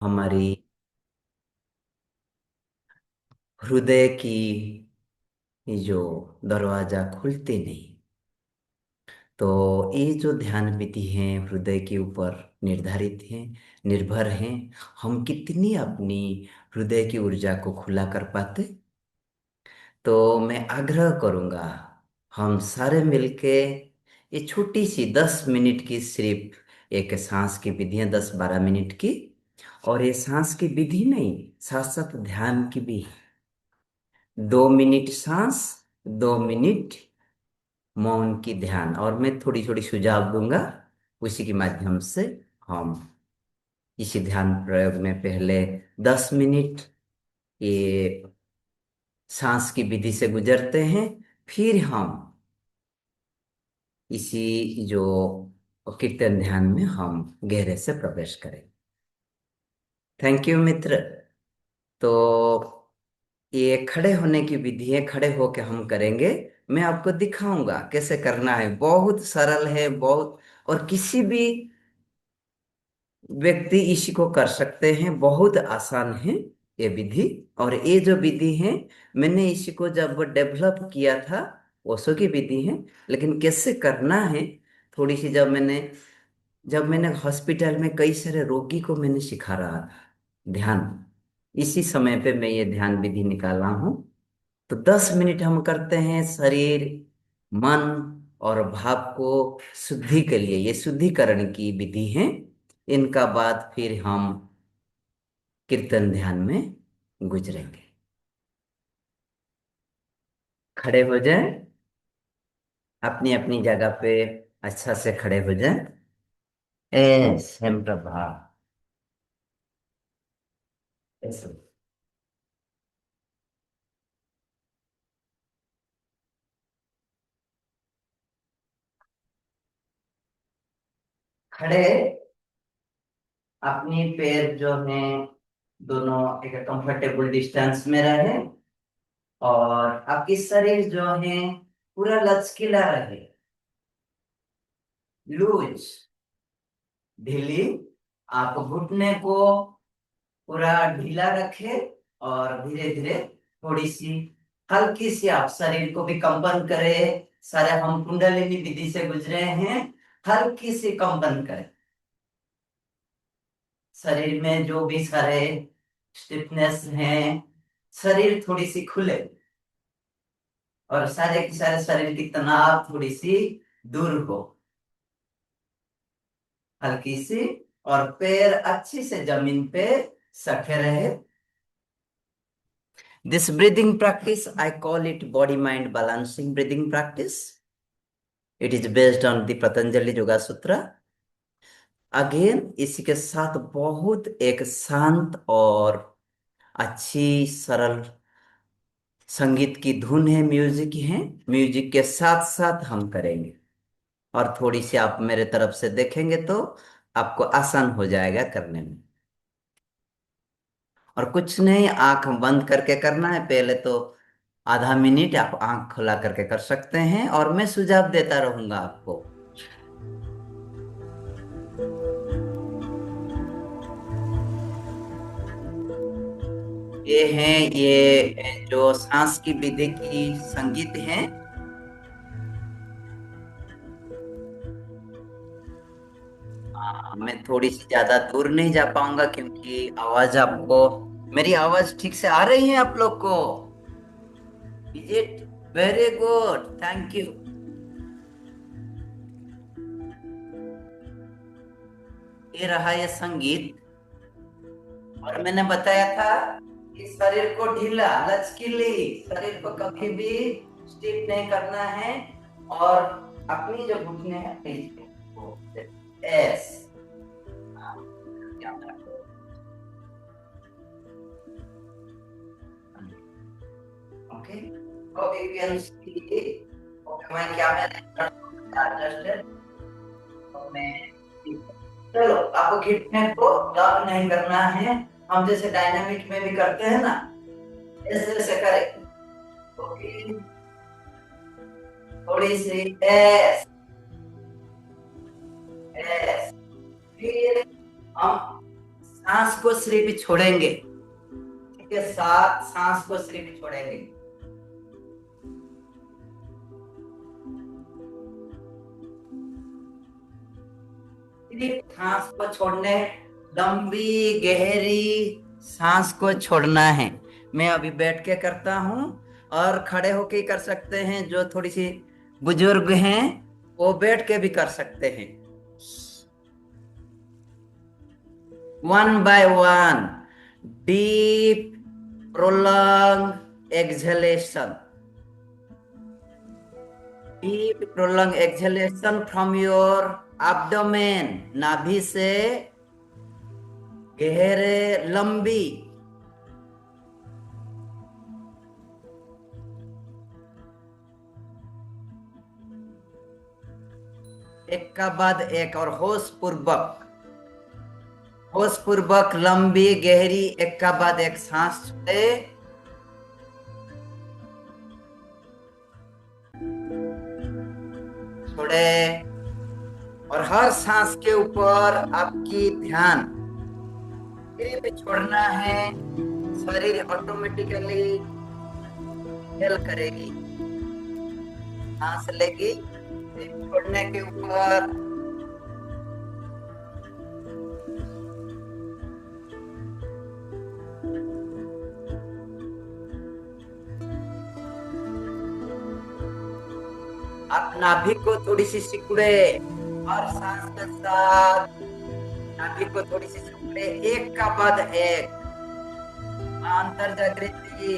हमारी हृदय की ये जो दरवाजा खुलते नहीं। तो ये जो ध्यान विधि है हृदय के ऊपर निर्धारित है, निर्भर है। हम कितनी अपनी हृदय की ऊर्जा को खुला कर पाते। तो मैं आग्रह करूंगा, हम सारे मिलके ये छोटी सी 10 मिनट की सिर्फ एक सांस की विधि है, 10-12 मिनट की। और ये सांस की विधि नहीं, साथ साथ ध्यान की भी। 2 मिनट सांस, 2 मिनट मौन की ध्यान, और मैं थोड़ी थोड़ी सुझाव दूंगा। उसी के माध्यम से हम इसी ध्यान प्रयोग में पहले 10 मिनट ये सांस की विधि से गुजरते हैं। फिर हम इसी जो कीर्तन ध्यान में हम गहरे से प्रवेश करें। थैंक यू मित्र। तो ये खड़े होने की विधि है, खड़े होके हम करेंगे। मैं आपको दिखाऊंगा कैसे करना है, बहुत सरल है बहुत। और किसी भी व्यक्ति इसी को कर सकते हैं, बहुत आसान है ये विधि। और ये जो विधि है, मैंने इसी को जब डेवलप किया था, ओशो की विधि है। लेकिन कैसे करना है, थोड़ी सी जब मैंने हॉस्पिटल में कई सारे रोगी को मैंने सिखा रहा था ध्यान, इसी समय पे मैं ये ध्यान विधि निकाला हूँ। तो 10 मिनट हम करते हैं शरीर, मन और भाव को शुद्धि के लिए, ये शुद्धिकरण की विधि है। इनका बाद फिर हम कीर्तन ध्यान में गुजरेंगे। खड़े हो जाएं, अपनी अपनी जगह पे अच्छा से खड़े हो जाएं। स्वयं प्रभा ऐसे खड़े, अपनी पैर जो है दोनों एक कंफर्टेबल डिस्टेंस में रहे। और आपकी शरीर जो है पूरा लचकीला रहे, लूज, ढीली। आप घुटने को पूरा ढीला रखे और धीरे धीरे थोड़ी सी हल्की सी आप शरीर को भी कंपन करें। सारे हम कुंडलिनी विधि से गुजरे हैं, हल्की सी कंपन करें। शरीर में जो भी सारे स्टिफनेस हैं, शरीर थोड़ी सी खुले, और सारे के सारे शरीर की तनाव थोड़ी सी दूर हो, हल्की सी। और पैर अच्छी से जमीन पे सखे रहे। This breathing practice, I call it body mind balancing breathing practice. It is based on the Patanjali Yoga Sutra. Again इसी के साथ बहुत एक शांत और अच्छी सरल संगीत की धुन है, म्यूजिक है। म्यूजिक के साथ साथ हम करेंगे, और थोड़ी सी आप मेरे तरफ से देखेंगे तो आपको आसान हो जाएगा करने में। और कुछ नहीं, आंख बंद करके करना है पहले तो। आधा मिनट आप आंख खुला करके कर सकते हैं, और मैं सुझाव देता रहूंगा आपको। ये जो सांस की विधि की संगीत है। मैं थोड़ी सी ज्यादा दूर नहीं जा पाऊंगा क्योंकि आवाज आपको, मेरी आवाज ठीक से आ रही है आप लोग को? Is it? Very good, thank you. ये रहा ये संगीत। और मैंने बताया था कि शरीर को ढीला, लचकीली, शरीर को कभी भी स्टिफ नहीं करना है। और अपनी जो घुटने हैं बीच में, वो एस, याद रखो। ओके, तो you can see, ओके मैं क्या मैंने adjusted, तो मैं, चलो आपको घुटने को लॉक नहीं करना है। हम जैसे डायनामिक में भी करते हैं ना, ऐसे ऐसे करें। ओके, थोड़ी सी एस, एस। फिर हम सांस को सिर्फ छोड़ेंगे। ठीक है, सात सांस को सिर्फ छोड़ेंगे। सिर्फ सांस को छोड़ने, लंबी गहरी सांस को छोड़ना है। मैं अभी बैठ के करता हूँ, और खड़े होके कर सकते हैं। जो थोड़ी सी बुजुर्ग हैं वो बैठ के भी कर सकते हैं। One by one, deep prolong exhalation. Deep prolong exhalation from your abdomen, नाभि से गहरे, लंबी। एक का बाद एक, और होश पूर्वक, होश पूर्वक लंबी गहरी एक का बाद एक सांस छोड़े। छोड़े। और हर सांस के ऊपर आपकी ध्यान सिर्फ छोड़ना है। शरीर ऑटोमेटिकली हेल करेगी, सांस लेगी सिर्फ छोड़ने के ऊपर। आप नाभि को थोड़ी सी सिकुड़े, और सांस के साथ नाभि को थोड़ी सी सिकुड़े, एक का बाद एक। अंतर जागृति।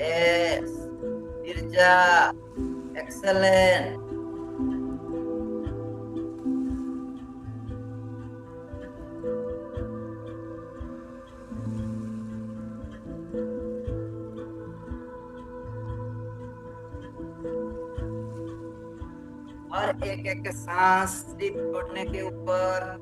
एस, ऊर्जा, एक्सलेंट। और एक एक सांस सिर्फ छोड़ने के ऊपर।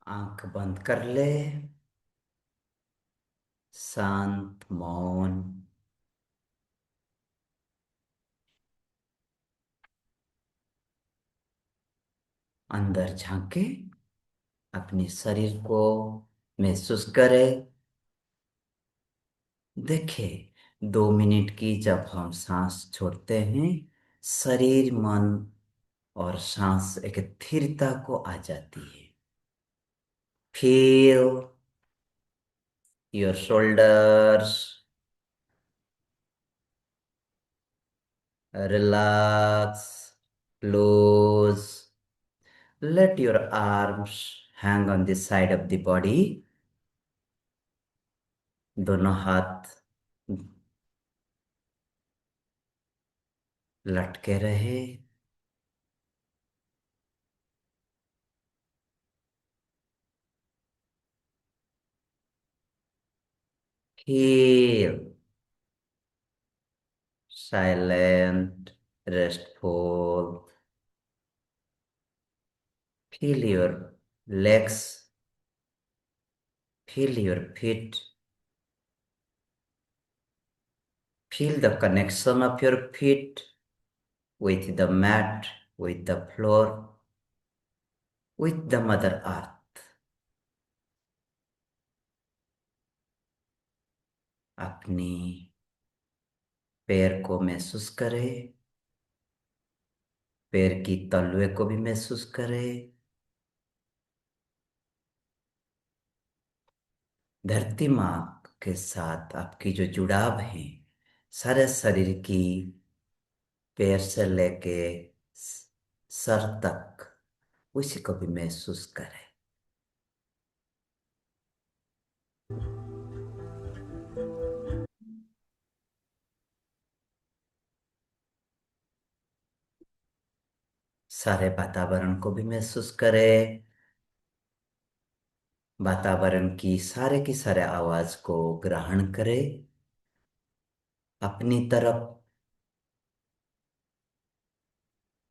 आंख बंद कर ले। शांत मौन। अंदर झांके, अपने शरीर को महसूस करे। देखे, 2 मिनट की जब हम सांस छोड़ते हैं, शरीर, मन और सांस एक स्थिरता को आ जाती है। Feel your shoulders relax, close. Let your arms hang on the side of the body. दोनों हाथ लटके रहे। Feel silent, restful. Feel your legs, feel your feet, feel the connection of your feet with the mat, with the floor, with the Mother Earth. अपनी पैर को महसूस करें, पैर की तलवे को भी महसूस करें। धरती माँ के साथ आपकी जो जुड़ाव है, सारे शरीर की पैर से लेके सर तक उसी को भी महसूस करें। सारे वातावरण को भी महसूस करें। वातावरण की सारे आवाज को ग्रहण करें अपनी तरफ।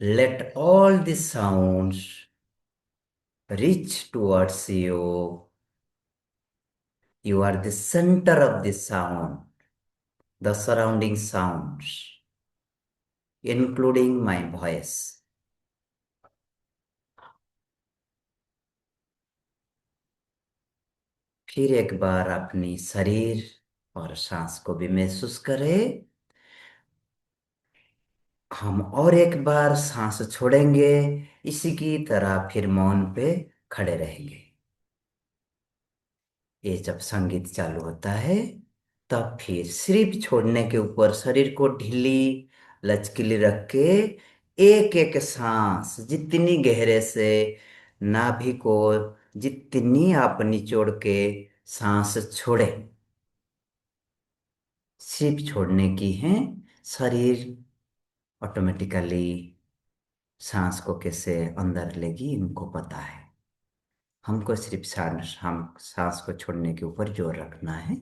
Let all the sounds reach towards you. You are the center of the sound, the surrounding sounds, including my voice. फिर एक बार अपनी शरीर और सांस को भी महसूस करें। हम और एक बार सांस छोड़ेंगे, इसी की तरह फिर मौन पे खड़े रहेंगे। ये जब संगीत चालू होता है तब फिर सिर्फ छोड़ने के ऊपर शरीर को ढीली लचकीली रख के एक एक सांस जितनी गहरे से नाभि को जितनी आप निचोड़ के सांस छोड़े, सिर्फ छोड़ने की है। शरीर ऑटोमेटिकली सांस को कैसे अंदर लेगी इनको पता है। हमको सिर्फ सांस हम सांस को छोड़ने के ऊपर जोर रखना है।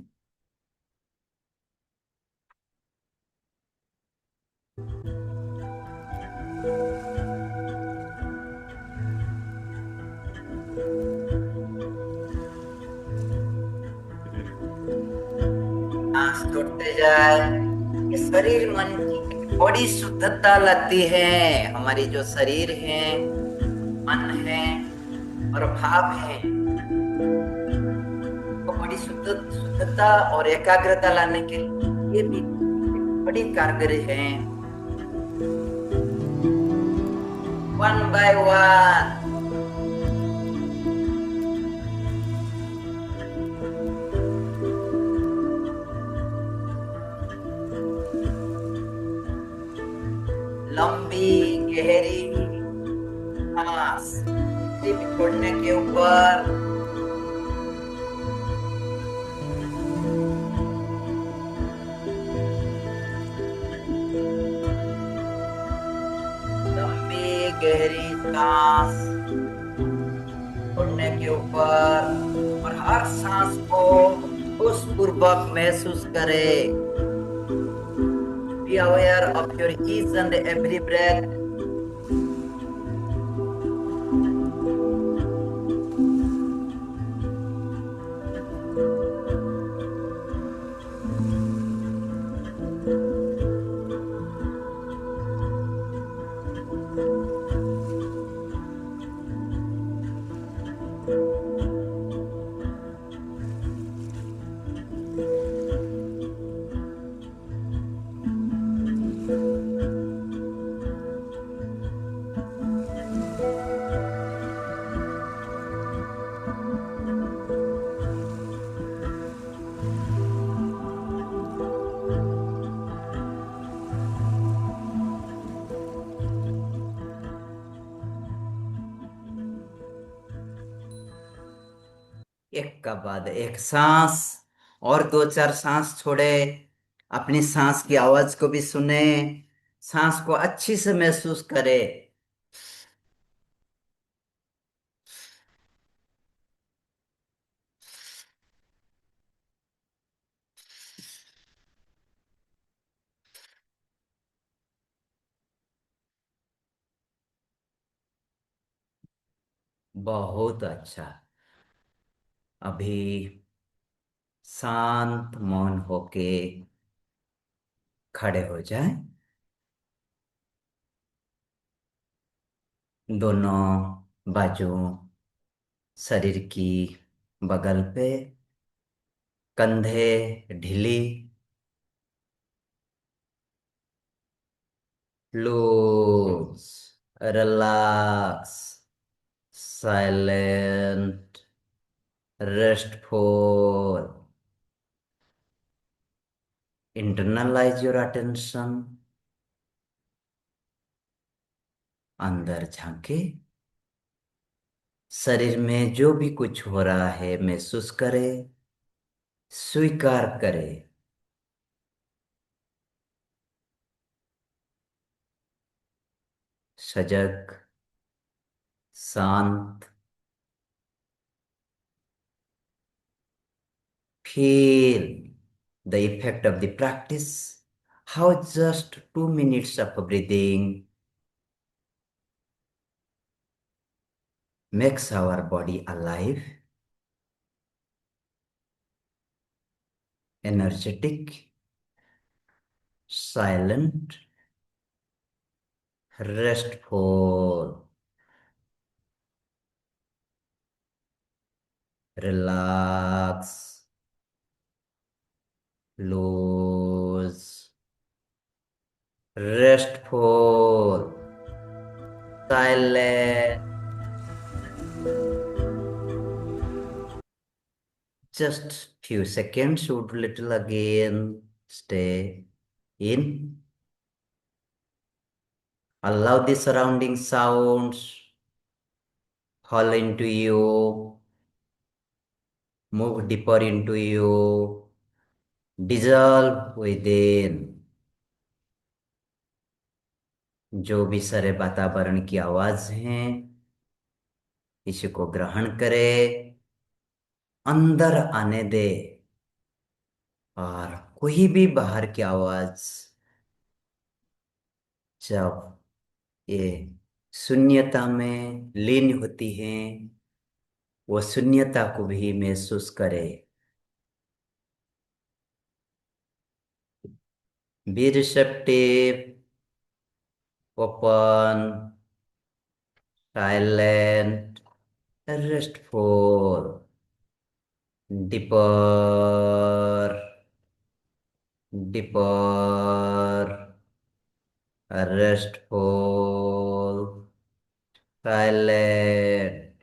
सांस छोड़ते जाए, ये शरीर मन की बड़ी शुद्धता लगती है। हमारी जो शरीर है, मन है और भाव है, वो बड़ी शुद्धता और एकाग्रता लाने के लिए ये भी बड़ी कारगर है। वन बाय वन लंबी गहरी सांस सिर्फ छोड़ने के ऊपर। लंबी गहरी सांस छोड़ने के ऊपर और हर सांस को उस पूर्वक महसूस करें। Be aware of your each and every breath. एक का बाद एक सांस और दो चार सांस छोड़े। अपनी सांस की आवाज को भी सुने, सांस को अच्छी से महसूस करे। बहुत अच्छा। अभी शांत मौन होके खड़े हो जाएं। दोनों बाजू शरीर की बगल पे, कंधे ढीली, loose, relax, silent, restful. Internalize your attention अंदर झांके, शरीर में जो भी कुछ हो रहा है महसूस करे, स्वीकार करे। सजग, शांत। Feel the effect of the practice. How just 2 minutes of breathing makes our body alive, energetic, silent, restful, relax, loose, restful, silent. Just few seconds would little again stay in. Allow the surrounding sounds fall into you, move deeper into you, dissolve within. जो भी सारे वातावरण की आवाज हैं, इसी को ग्रहण करे, अंदर आने दे, और कोई भी बाहर की आवाज जब ये शून्यता में लीन होती है, वो शून्यता को भी महसूस करे। Be receptive, open, silent, restful, deeper, deeper, restful, silent,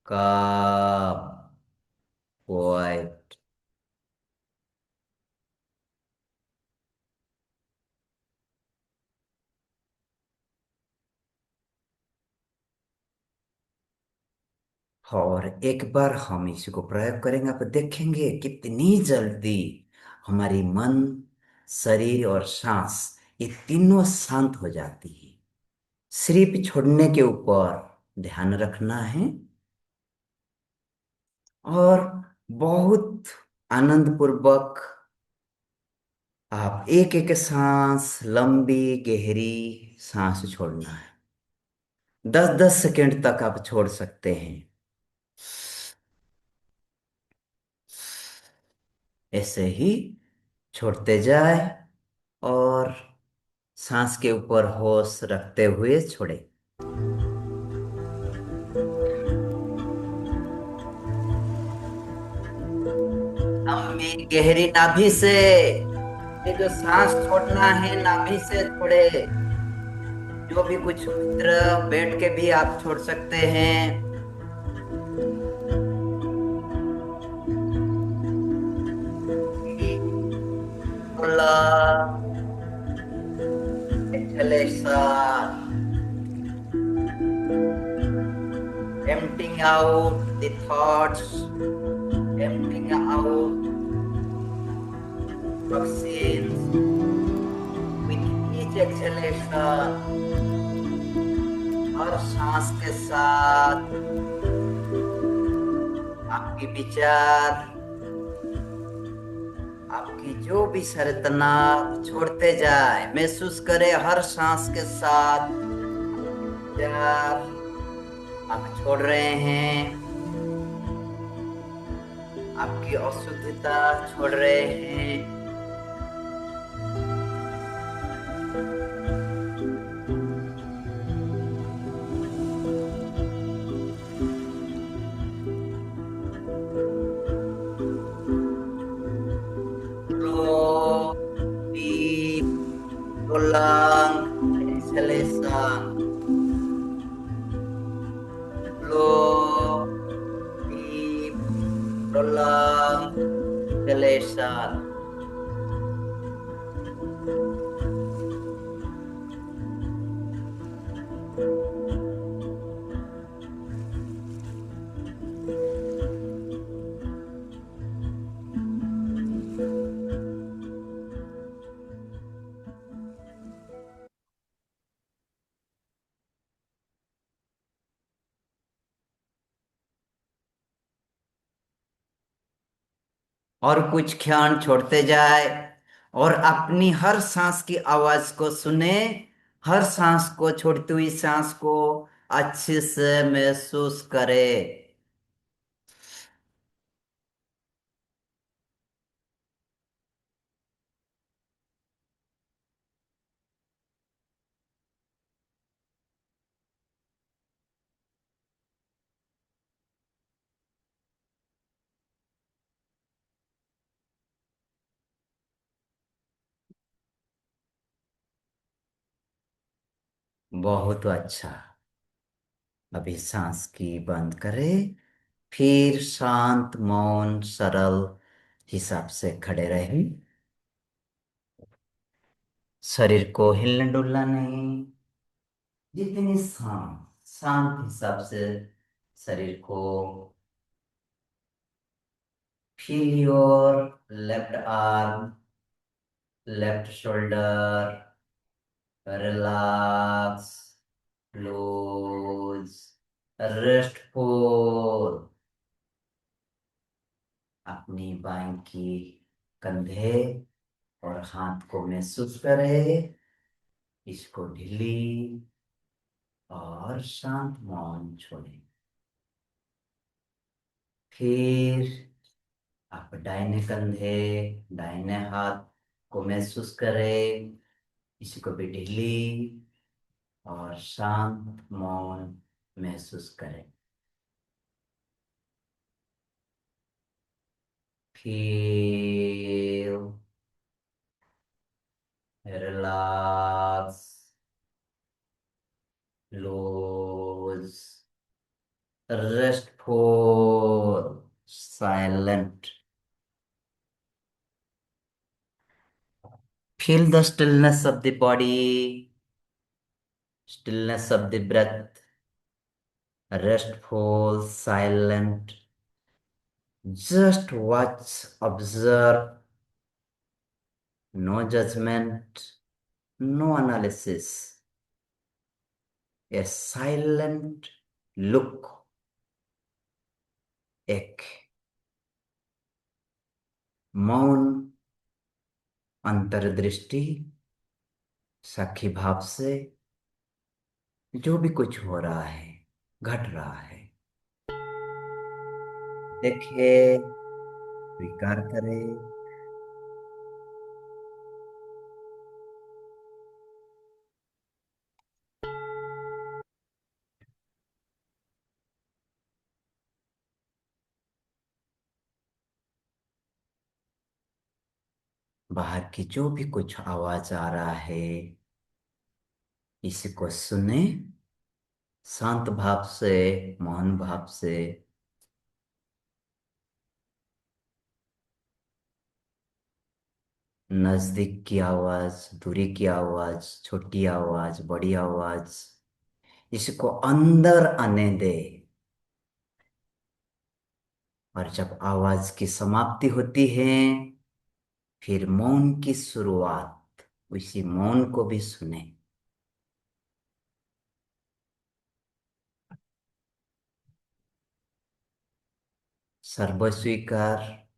calm, quiet. और एक बार हम इसी को प्रयोग करेंगे, आप देखेंगे कितनी जल्दी हमारी मन, शरीर और सांस, ये तीनों शांत हो जाती है। सिर्फ छोड़ने के ऊपर ध्यान रखना है, और बहुत आनंद पूर्वक आप एक एक सांस, लंबी गहरी सांस छोड़ना है। 10-10 सेकंड तक आप छोड़ सकते हैं। ऐसे ही छोड़ते जाए, और सांस के ऊपर होश रखते हुए छोड़े। लंबी गहरी नाभि से, ये जो सांस छोड़ना है नाभि से छोड़े। जो भी कुछ मित्र बैठ के भी आप छोड़ सकते हैं। खुला exhalation, emptying out the thoughts, emptying out toxins with each exhalation। हर सांस के साथ आपके विचार, आपकी जो भी सारे तनाव छोड़ते जाए। महसूस करें हर सांस के साथ विचार आप छोड़ रहे हैं, आपकी अशुद्धता छोड़ रहे हैं। Slow, deep, prolonged exhalation. Slow, deep, prolonged exhalation। और कुछ क्षण छोड़ते जाए और अपनी हर सांस की आवाज को सुने। हर सांस को, छोड़ती हुई सांस को अच्छे से महसूस करे। बहुत अच्छा। अभी सांस की बंद करें, फिर शांत, मौन, सरल हिसाब से खड़े रहें। शरीर को हिलने डुलना नहीं। जितनी शांत शांत हिसाब से शरीर को। Feel your left arm, left shoulder, relax, close, restful. अपनी बाएं की कंधे और हाथ को महसूस करें। इसको ढीली और शांत मौन छोड़ें। फिर आप दाहिने कंधे, दाहिने हाथ को महसूस करें। इसको भी ढीली और शांत मौन महसूस करें। Feel, relax, loose, restful, silent. Feel the stillness of the body, stillness of the breath, restful, silent. Just watch, observe, no judgment, no analysis. A silent look, एक मौन अंतर्दृष्टि, साक्षी भाव से जो भी कुछ हो रहा है, घट रहा है, देखे, स्वीकार करे। बाहर की जो भी कुछ आवाज आ रहा है, इसी को सुने, शांत भाव से, मौन भाव से। नजदीक की आवाज, दूरी की आवाज, छोटी आवाज, बड़ी आवाज, इसको अंदर आने दे। और जब आवाज की समाप्ति होती है, फिर मौन की शुरुआत, उसी मौन को भी सुने। सर्व स्वीकार।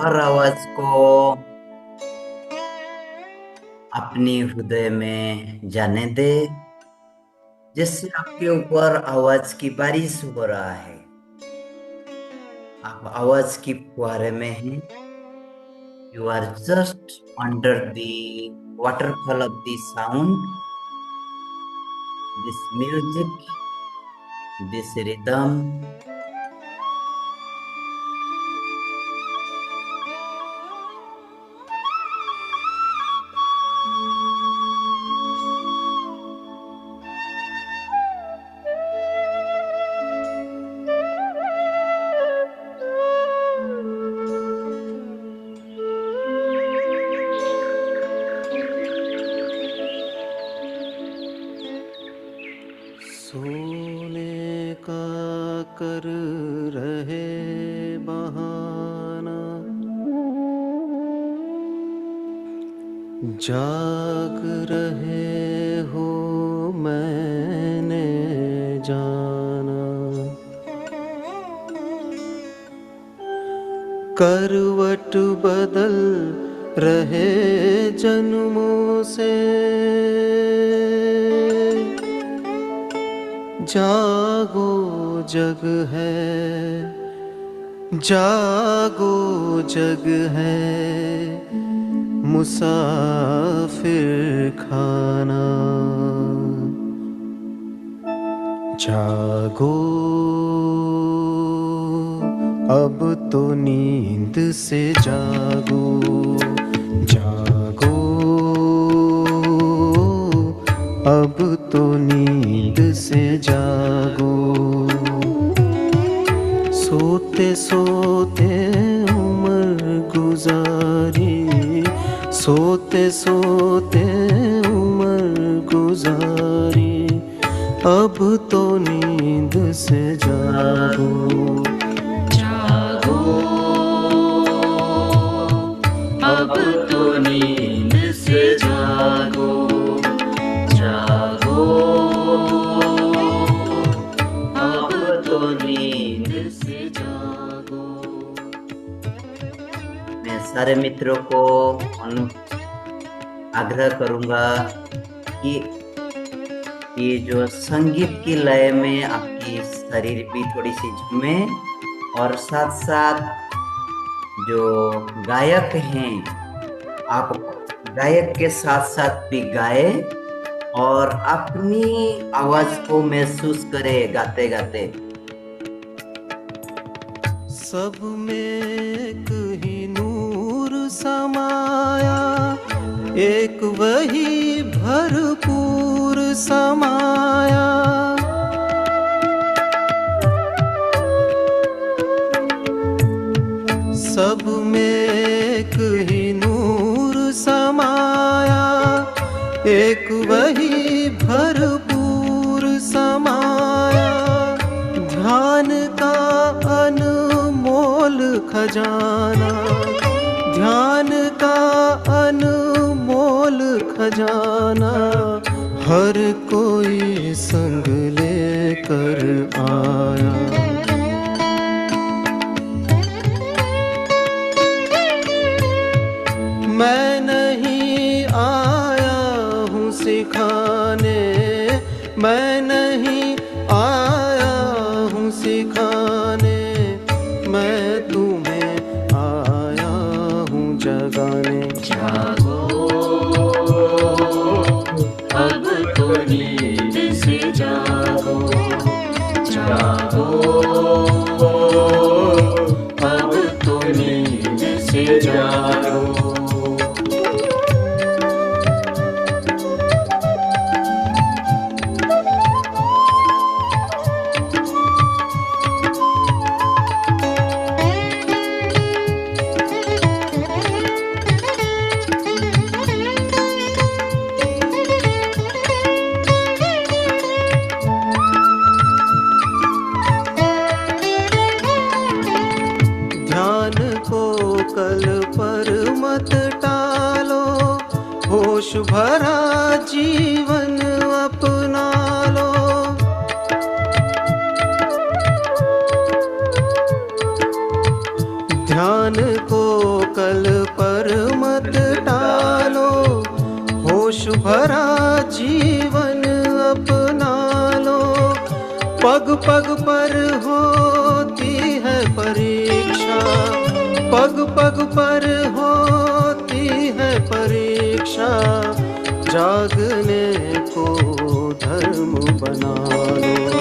हर आवाज को अपने हृदय में जाने दे, जैसे आपके ऊपर आवाज की बारिश हो रहा है। आप आवाज की फुहारे में हैं। You are just under the waterfall of the sound, this music, this rhythm. सोने का कर रहे बहाना, जाग रहे हो मैंने जाना, करवट बदल रहे जन्मों से, जागो जग है, जागो जग है, मुसाफिर खाना, जागो अब तो नींद से जागो, जागो अब तो नींद से जागो, सोते सोते उम्र गुजारी, सोते सोते उम्र गुजारी, अब तो नींद से जागो, जागो अब तो नींद से जागो, जागो अब तो नींद से जागो। मैं सारे मित्रों को आग्रह करूंगा कि ये जो संगीत की लय में आपकी शरीर भी थोड़ी सी झूमे, और साथ साथ जो गायक हैं आप गायक के साथ साथ भी गाए और अपनी आवाज को महसूस करे गाते गाते। सब में एक ही नूर समाया, एक वही भरपूर समाया, सब में एक ही नूर समाया, एक वही भरपूर समाया, ध्यान का अनमोल खजाना, ध्यान का अनमोल खजाना, हर कोई संग लेकर आया, मैं नहीं आया हूँ सिखाने, मैं नहीं आया हूँ सिखाने, मैं तुम्हें आया हूँ जगाने, जागो अब तो नींद से जागो, जागो अब तो नींद से जागो। कल पर मत टालो, होश भरा जीवन अपना लो, ध्यान को कल पर मत टालो, भरा जीवन अपना लो। पग पग पर होती है परीक्षा, पग पग पर होती है परीक्षा। जागने को धर्म बना लो।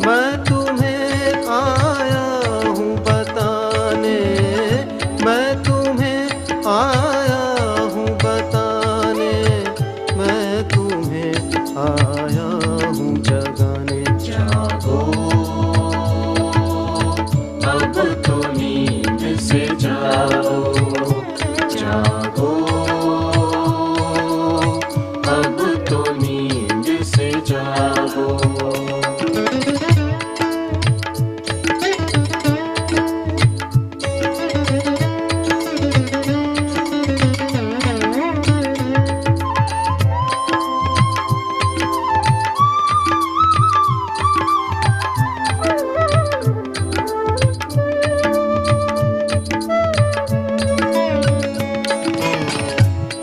मैं तुम्हें आया हूँ बताने, मैं तुम्हें आया हूँ बताने, मैं तुम्हें आया हूँ जगाने। जागो अब तो नींद से जागो, जागो अब तो नींद से जागो।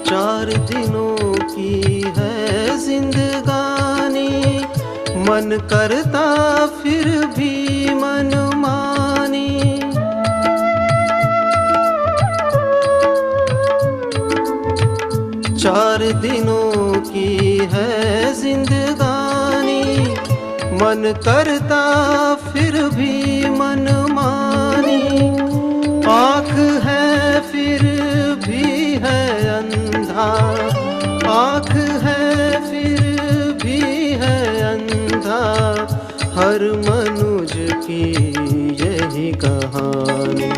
चार दिनों की है जिंदगानी, मन करता फिर भी मन मानी। चार दिनों की है जिंदगानी, मन करता फिर भी मन मानी। आँख है फिर भी है अंधा, आँख है फिर भी है अंधा। हर मनुज की यही कहानी।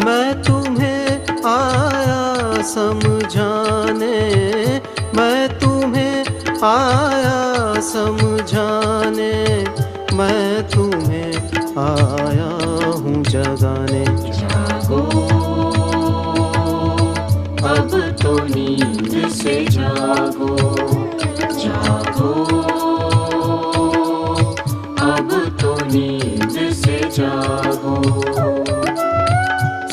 मैं तुम्हें आया समझाने, मैं तुम्हें आया समझाने, मैं तुम्हें आया हूँ जगाने। जागो अब तो नींद से जागो, जागो अब तो नींद से जागो।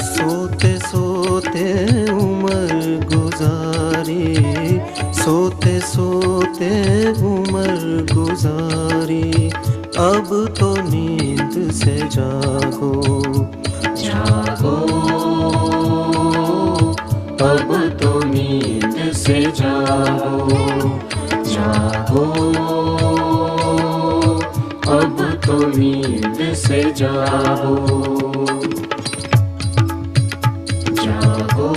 सोते सोते उम्र गुजारी, सोते सोते उम्र गुजारी। अब तो नींद से जागो, जागो अब तो नींद से जागो, जागो अब तो नींद से जागो। जागो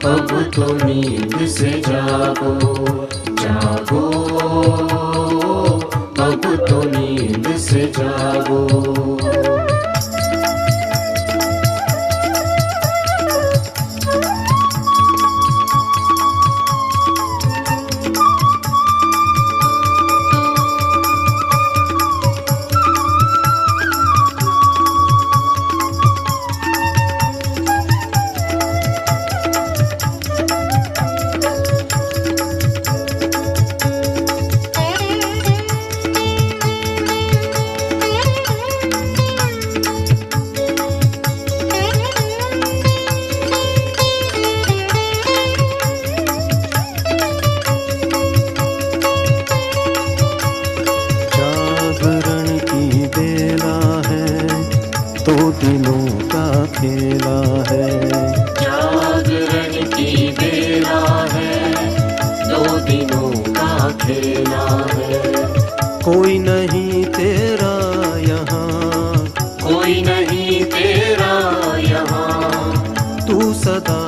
अब तो नींद से जागो, जागो अब तो नींद से जागो। जागरण की बेला है तो दिनों का खेला है। जागरण की बेला है, दो दिनों का खेला है। कोई नहीं तेरा यहाँ, कोई नहीं तेरा यहाँ, तू सदा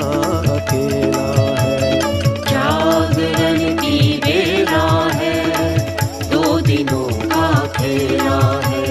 अकेला है। जागरण की बेला है, दो दिनों का खेला है।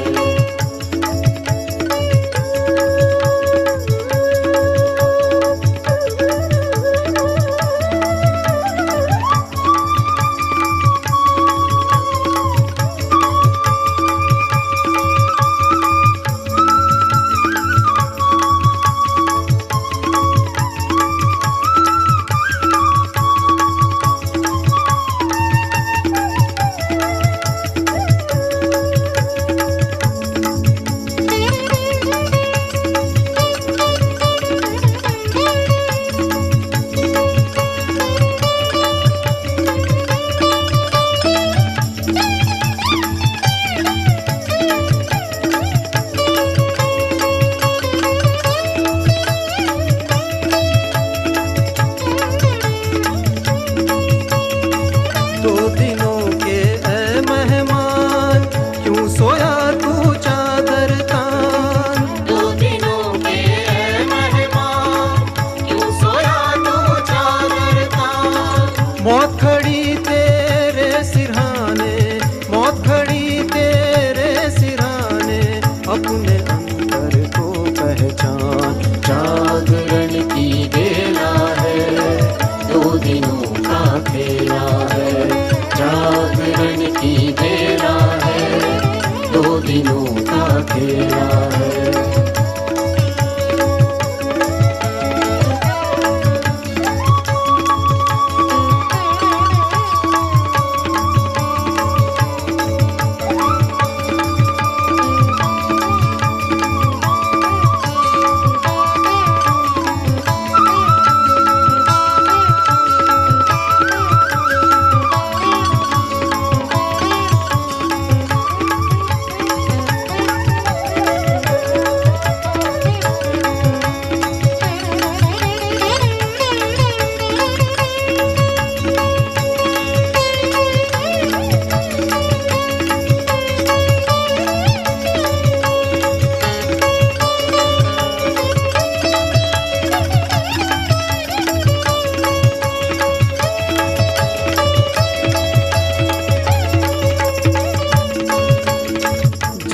दिनों का खेला है।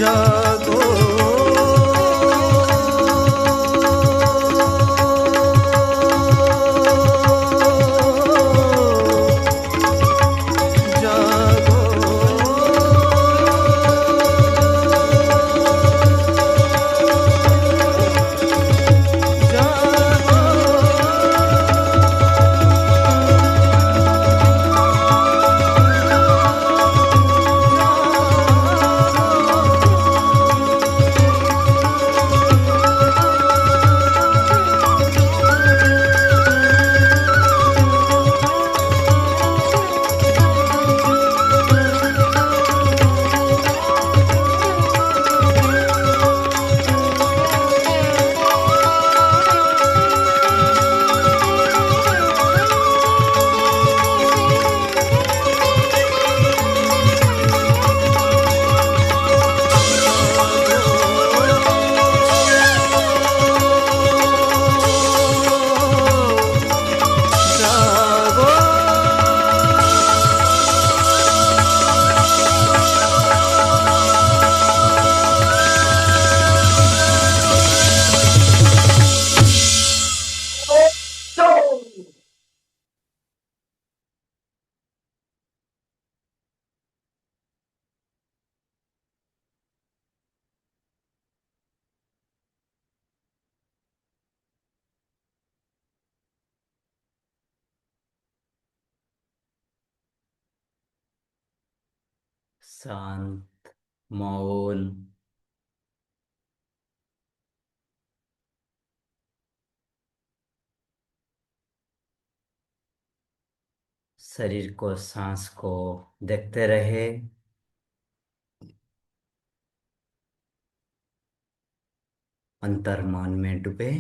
जागो जागो शांत, मौन, शरीर को, सांस को देखते रहे। अंतर्मन में डूबे।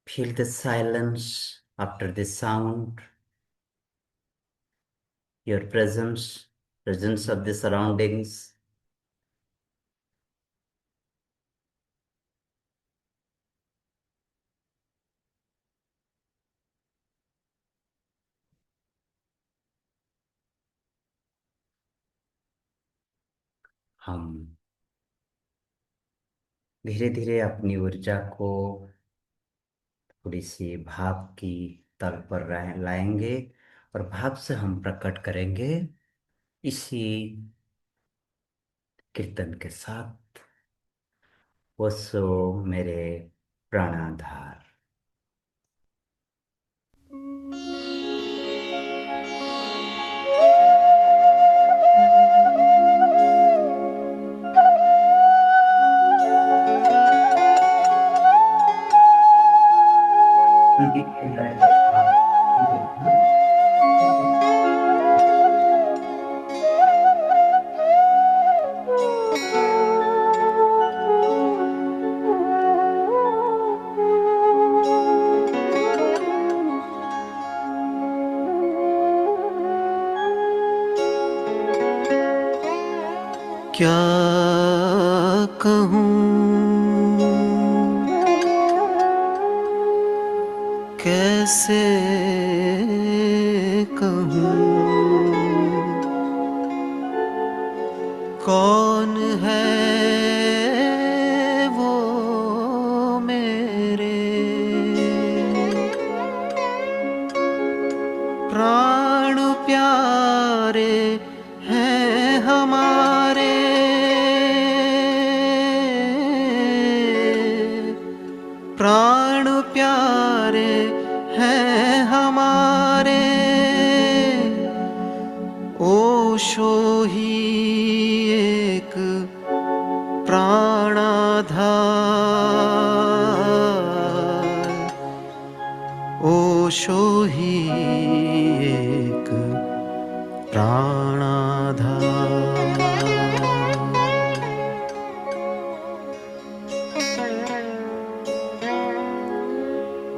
Feel the silence after the sound, your presence, presence of the surroundings. हम धीरे धीरे अपनी ऊर्जा को थोड़ी सी भाव की तल पर लाएंगे और भाव से हम प्रकट करेंगे इसी कीर्तन के साथ। वो सो मेरे प्राणाधार। क्या कहूँ, कैसे कहूँ, कौन है वो मेरे प्राण प्यारे प्यारे हैं हमारे, प्राण प्यारे हैं हमारे, ओशो ही एक प्राणाधार, ओशो ही एक प्राणाधार।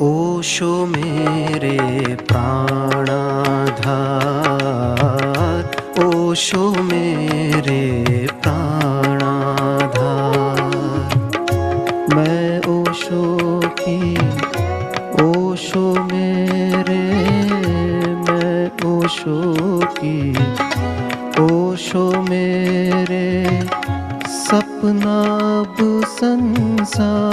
ओशो मेरे प्राणाधार, ओशो मेरे प्राणाधार। मैं ओशो की, ओशो मेरे, मैं ओशो की, ओशो मेरे, सपना अब संसार।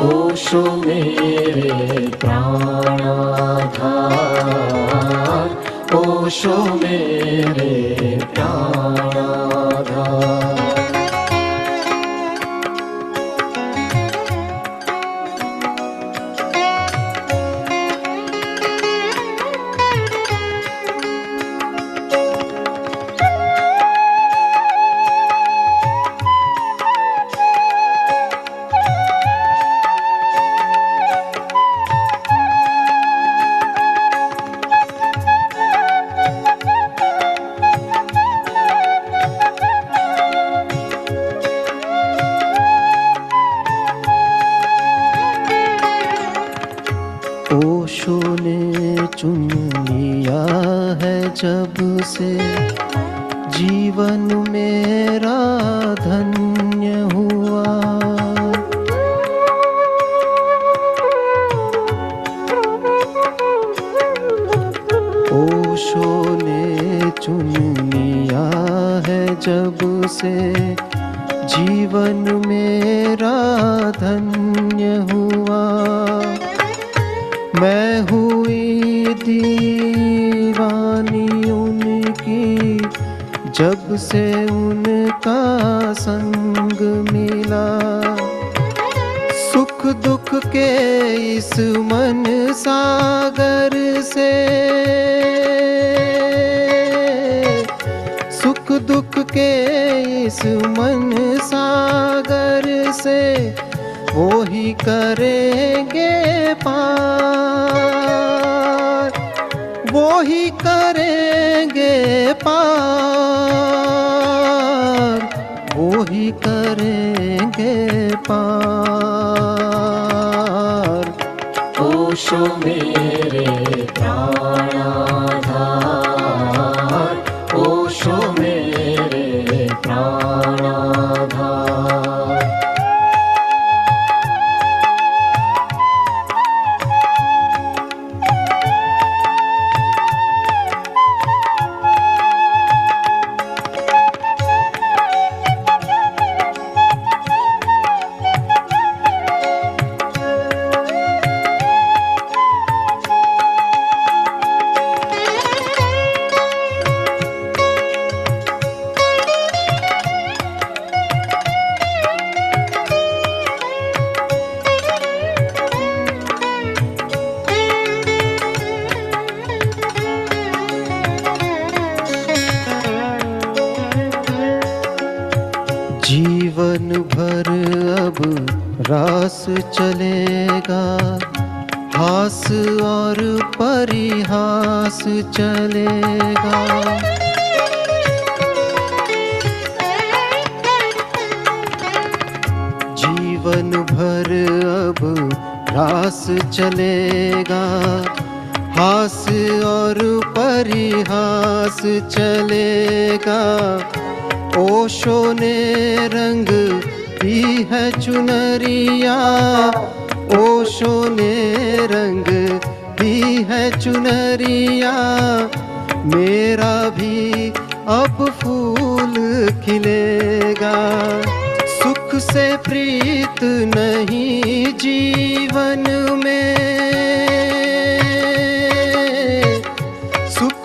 ओशो मेरे प्राणाधार, ओशो मेरे प्राणाधार। ओशो ने चुन लिया है जब से, जीवन मेरा धन्य हुआ। ओशो ने चुन लिया है जब से, जीवन मेरा धन्य हुआ। मैं हुई दीवानी उनकी, जब से उनका संग मिला। सुख दुख के इस मन सागर से, सुख दुख के इस मन सागर से, वो ही करेंगे पार, वो ही करेंगे पार, वो ही करेंगे पार। ओशो मेरे प्राणाधार, ओशो मेरे प्राणाधार। जीवन भर अब रास चलेगा, हास और परिहास चलेगा। जीवन भर अब रास चलेगा, हास और परिहास चलेगा। ओशो ने रंग दी है चुनरिया, ओशो ने रंग दी है चुनरिया। मेरा भी अब फूल खिलेगा। सुख से प्रीत नहीं जीवन में,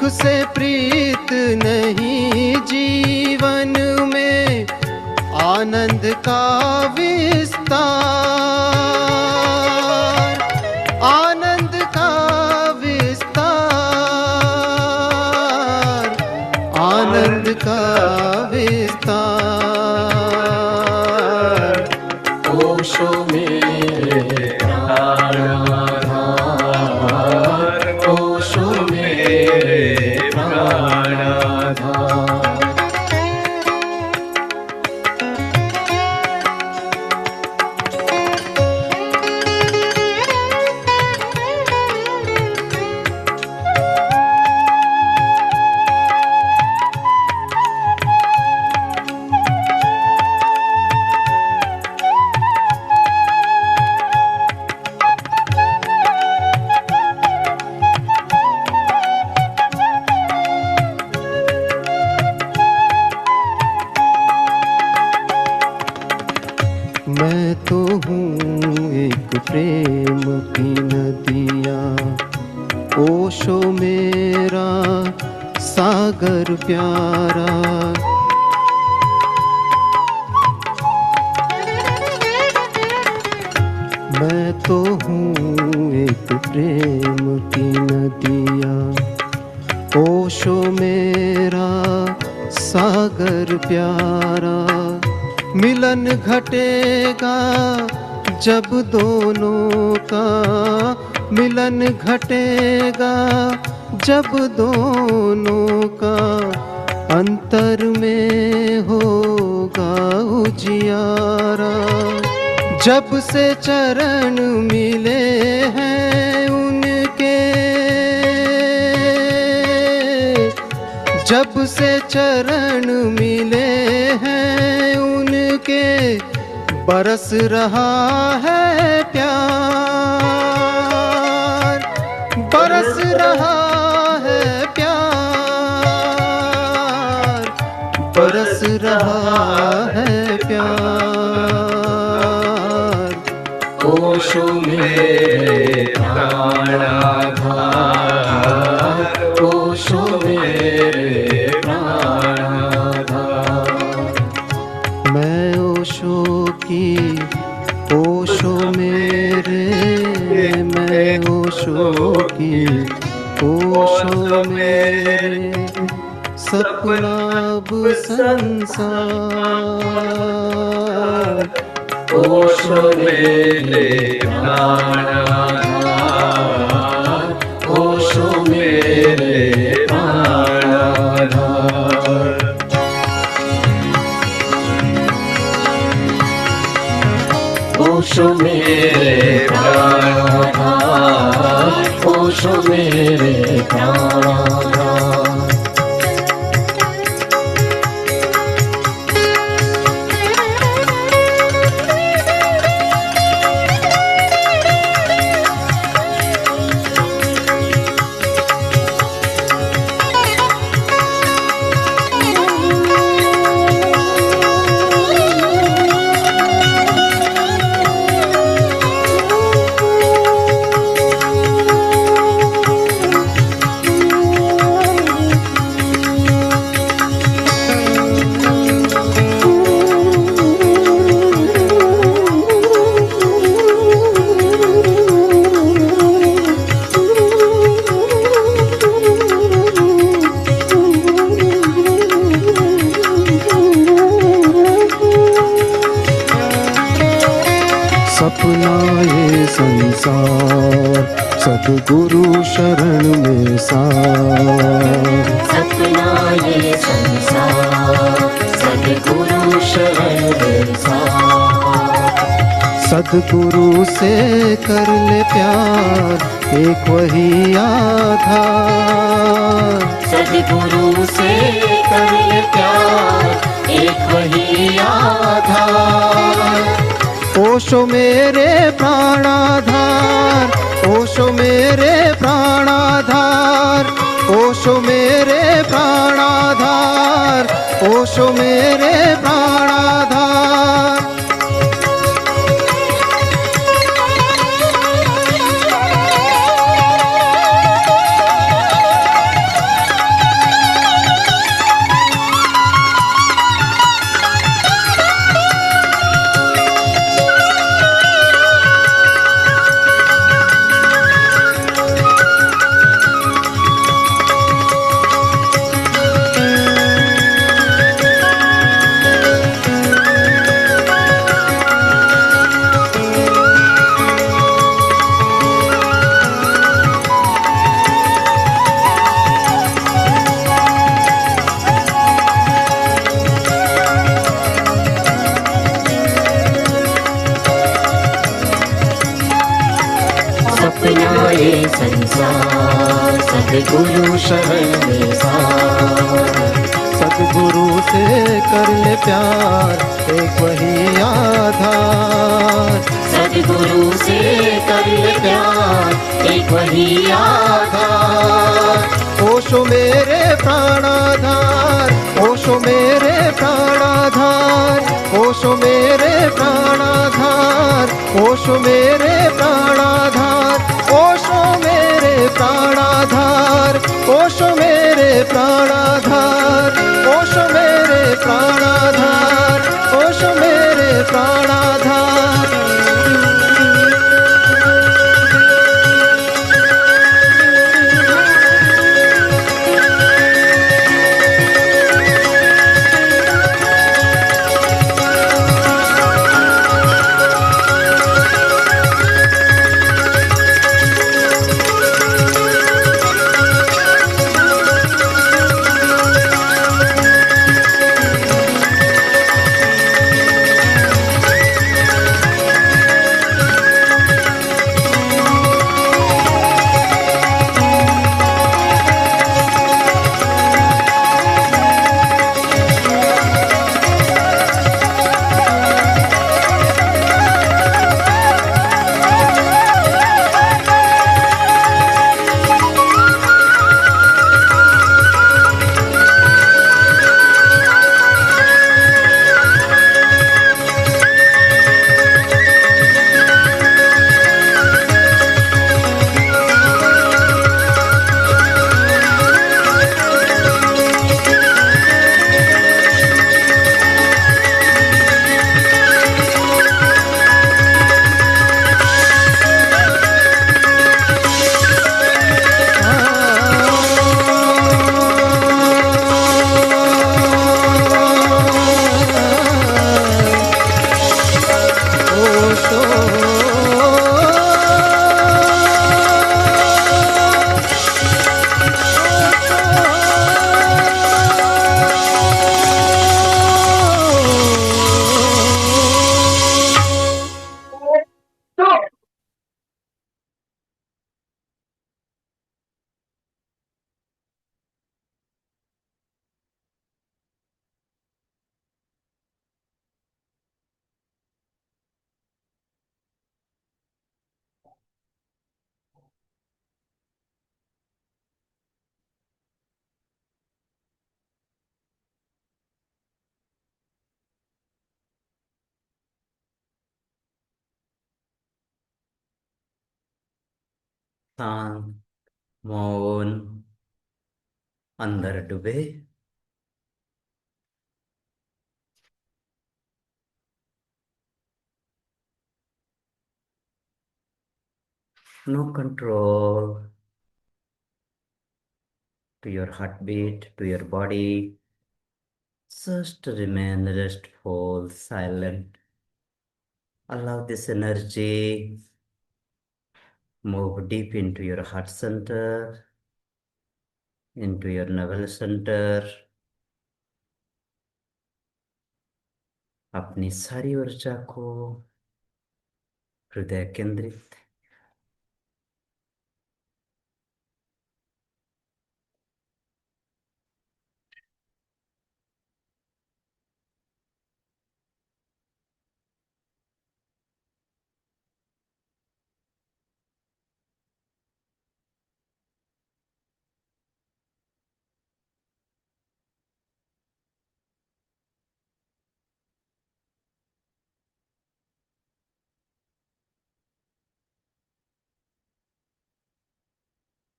सुख से प्रीत नहीं जीवन में, आनंद का विस्तार, आनंद का विस्तार, आनंद का विस्तार। ओशो मेरे प्राणाधार, ओशो मेरे प्राणाधार। मैं तो हूँ एक प्रेम की नदिया, ओशो मेरा सागर प्यारा। मैं तो हूँ एक प्रेम की नदिया, ओशो मेरा सागर प्यारा। मिलन घटेगा जब दोनों का, मिलन घटेगा जब दोनों का, अंतर में होगा उजियारा। जब से चरण मिले हैं उनके, जब से चरण मिले हैं उनके, बरस रहा है प्यार, बरस रहा है प्यार, बरस रहा है प्यार। ओशो मेरे प्राणाधार, ओशो मेरे प्राणाधार। मैं ओशो की, ओशो मेरे, मैं ओशो की, ओशो मेरे, सपना अब संसार। ओशो मेरे प्राणाधार, ओशो मेरे प्राणाधार। ओशो मेरे प्राणाधार, ओशो मेरे प्राणाधार। सपना ये संसार सद्गुरु शरण में सार। सपना ये संसार सद्गुरु शरण में सार। सद्गुरु से कर ले प्यार एक वही आधार। सद्गुरु से कर ले प्यार एक वही आधार। ओशो मेरे प्राणाधार, ओशो मेरे प्राणाधार, ओशो मेरे प्राणाधार, ओशो मेरे प्राणाधार। सदगुरु शरण में सार। सदगुरु से कर ले प्यार, एक वही आधार। सदगुरु से कर ले प्यार, एक वही आधार। ओशो मेरे प्राणाधार, ओशो मेरे प्राणाधार, ओशो मेरे प्राणाधार, ओशो मेरे प्राणाधार, ओशो मेरे प्राणाधार, ओशो मेरे प्राणाधार, ओशो मेरे प्राणाधार, ओशो मेरे प्राणाधार। शांत, मौन, अंदर डूबे। No control to your heartbeat, to your body. Just remain restful, silent. Allow this energy move deep into your heart center, into your navel center. अपनी सारी ऊर्जा को हृदय केंद्रित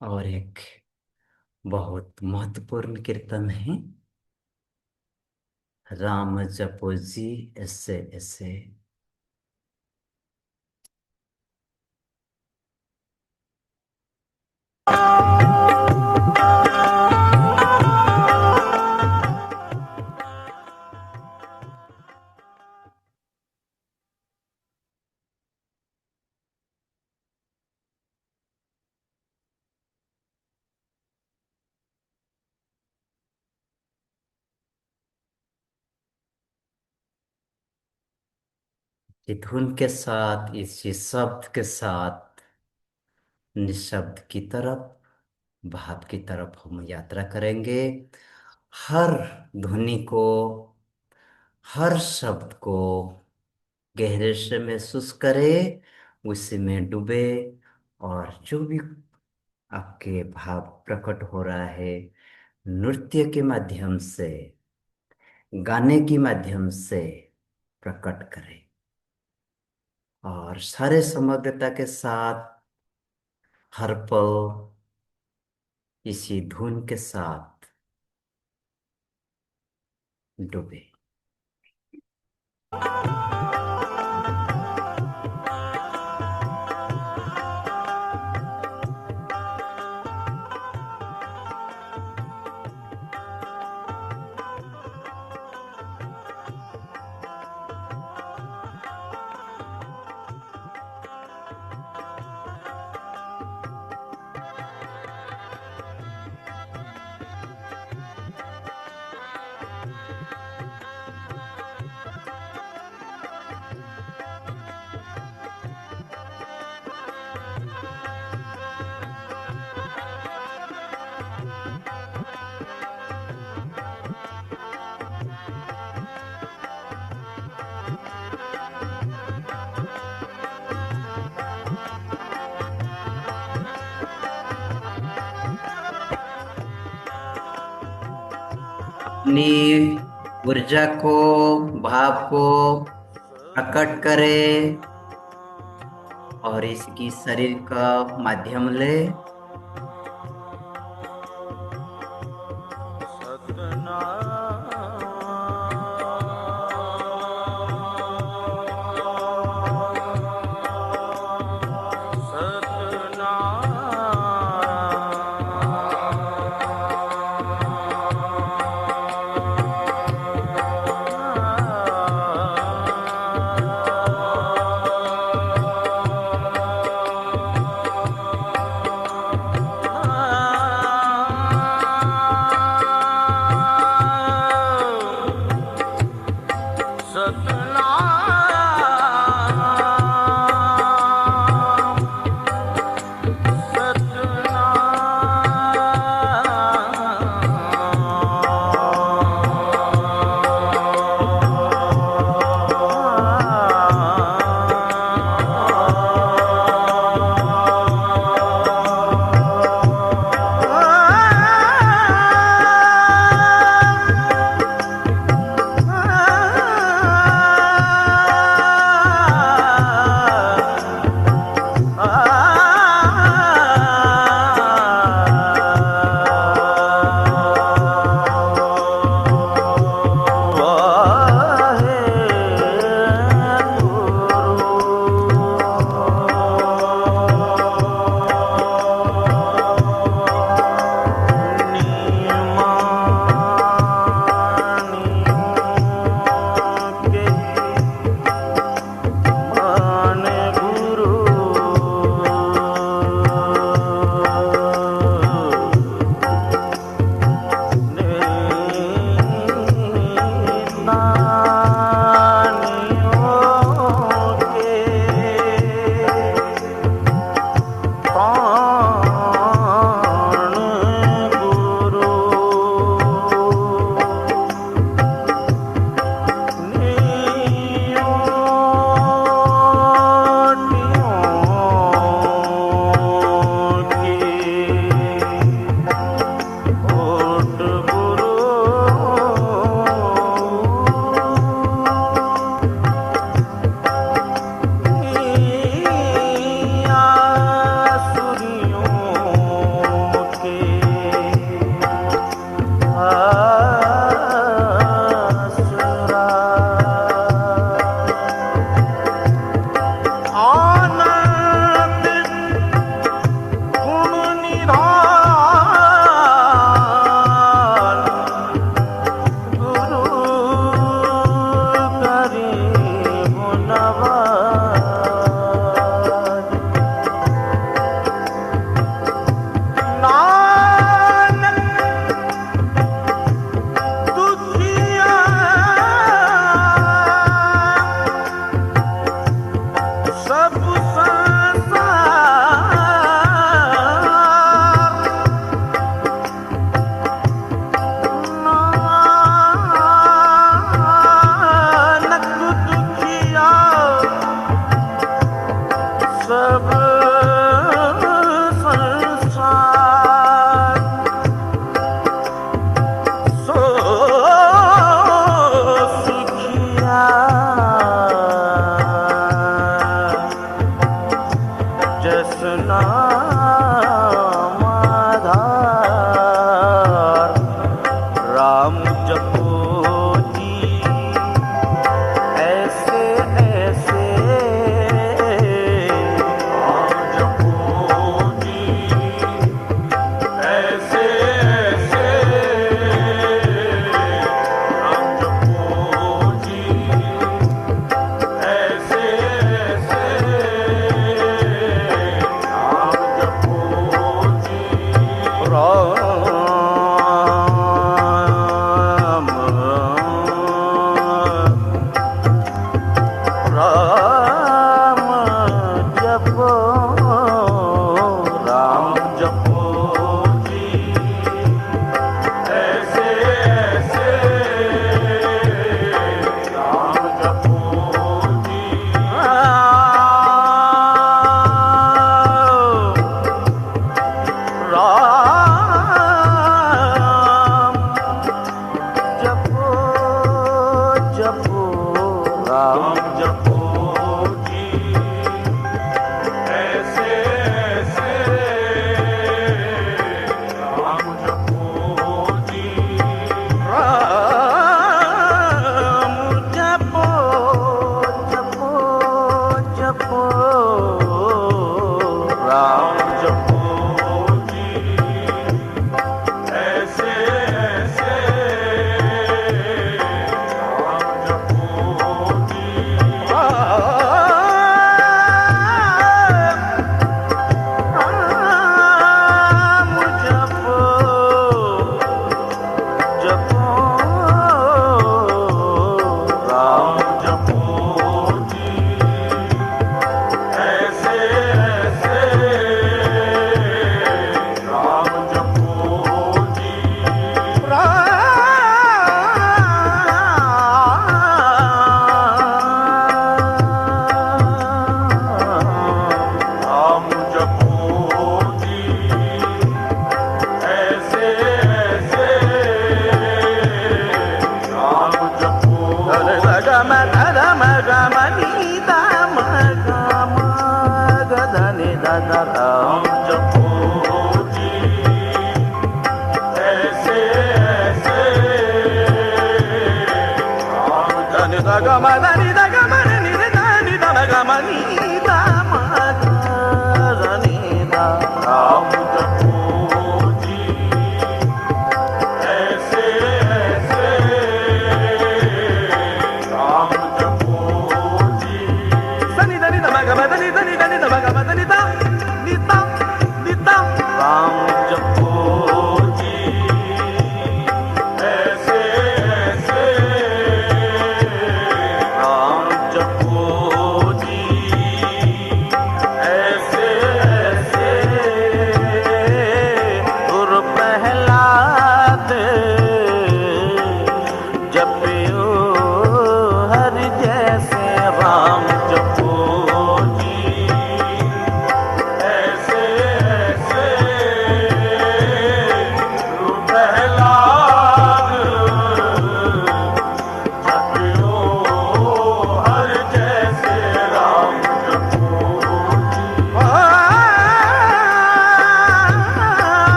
और एक बहुत महत्वपूर्ण कीर्तन है, राम जपो जी ऐसे ऐसे। ये धुन के साथ, इस ये शब्द के साथ निशब्द की तरफ भाव की तरफ हम यात्रा करेंगे। हर ध्वनि को, हर शब्द को गहरे से महसूस करें, उसी में डूबे, और जो भी आपके भाव प्रकट हो रहा है, नृत्य के माध्यम से, गाने के माध्यम से प्रकट करें, और सारे समग्रता के साथ हर पल इसी धुन के साथ डूबे। अपनी ऊर्जा को, भाव को प्रकट करें, और इसकी शरीर का माध्यम ले।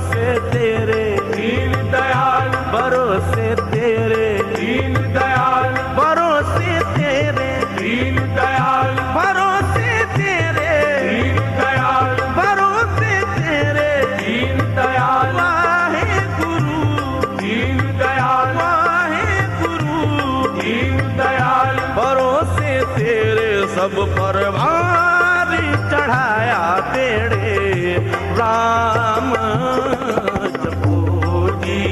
भरोसे तेरे दीन दयाल, भरोसे तेरे दीन दयाल, भरोसे तेरे दीन दयाल, भरोसे तेरे दीन दयाल, भरोसे तेरे दीन दयाल, वाहे गुरु दीन दयाल, वाहे गुरु दीन दयाल, भरोसे तेरे सब पर भारी चढ़ाया तेरे राम जपो जी,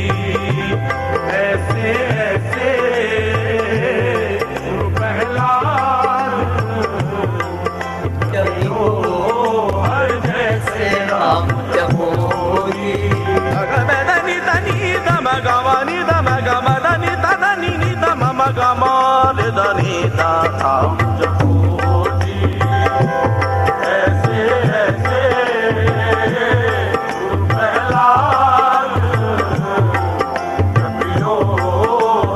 ऐसे ऐसे प्रहलाद जपो हर जैसे राम जपो जी। गमदनि दनि दम गमनि दम गमदनि तदनि नि दम गमल दनि दा राम जपो जी, ऐसे ऐसे प्रहलाद जपियो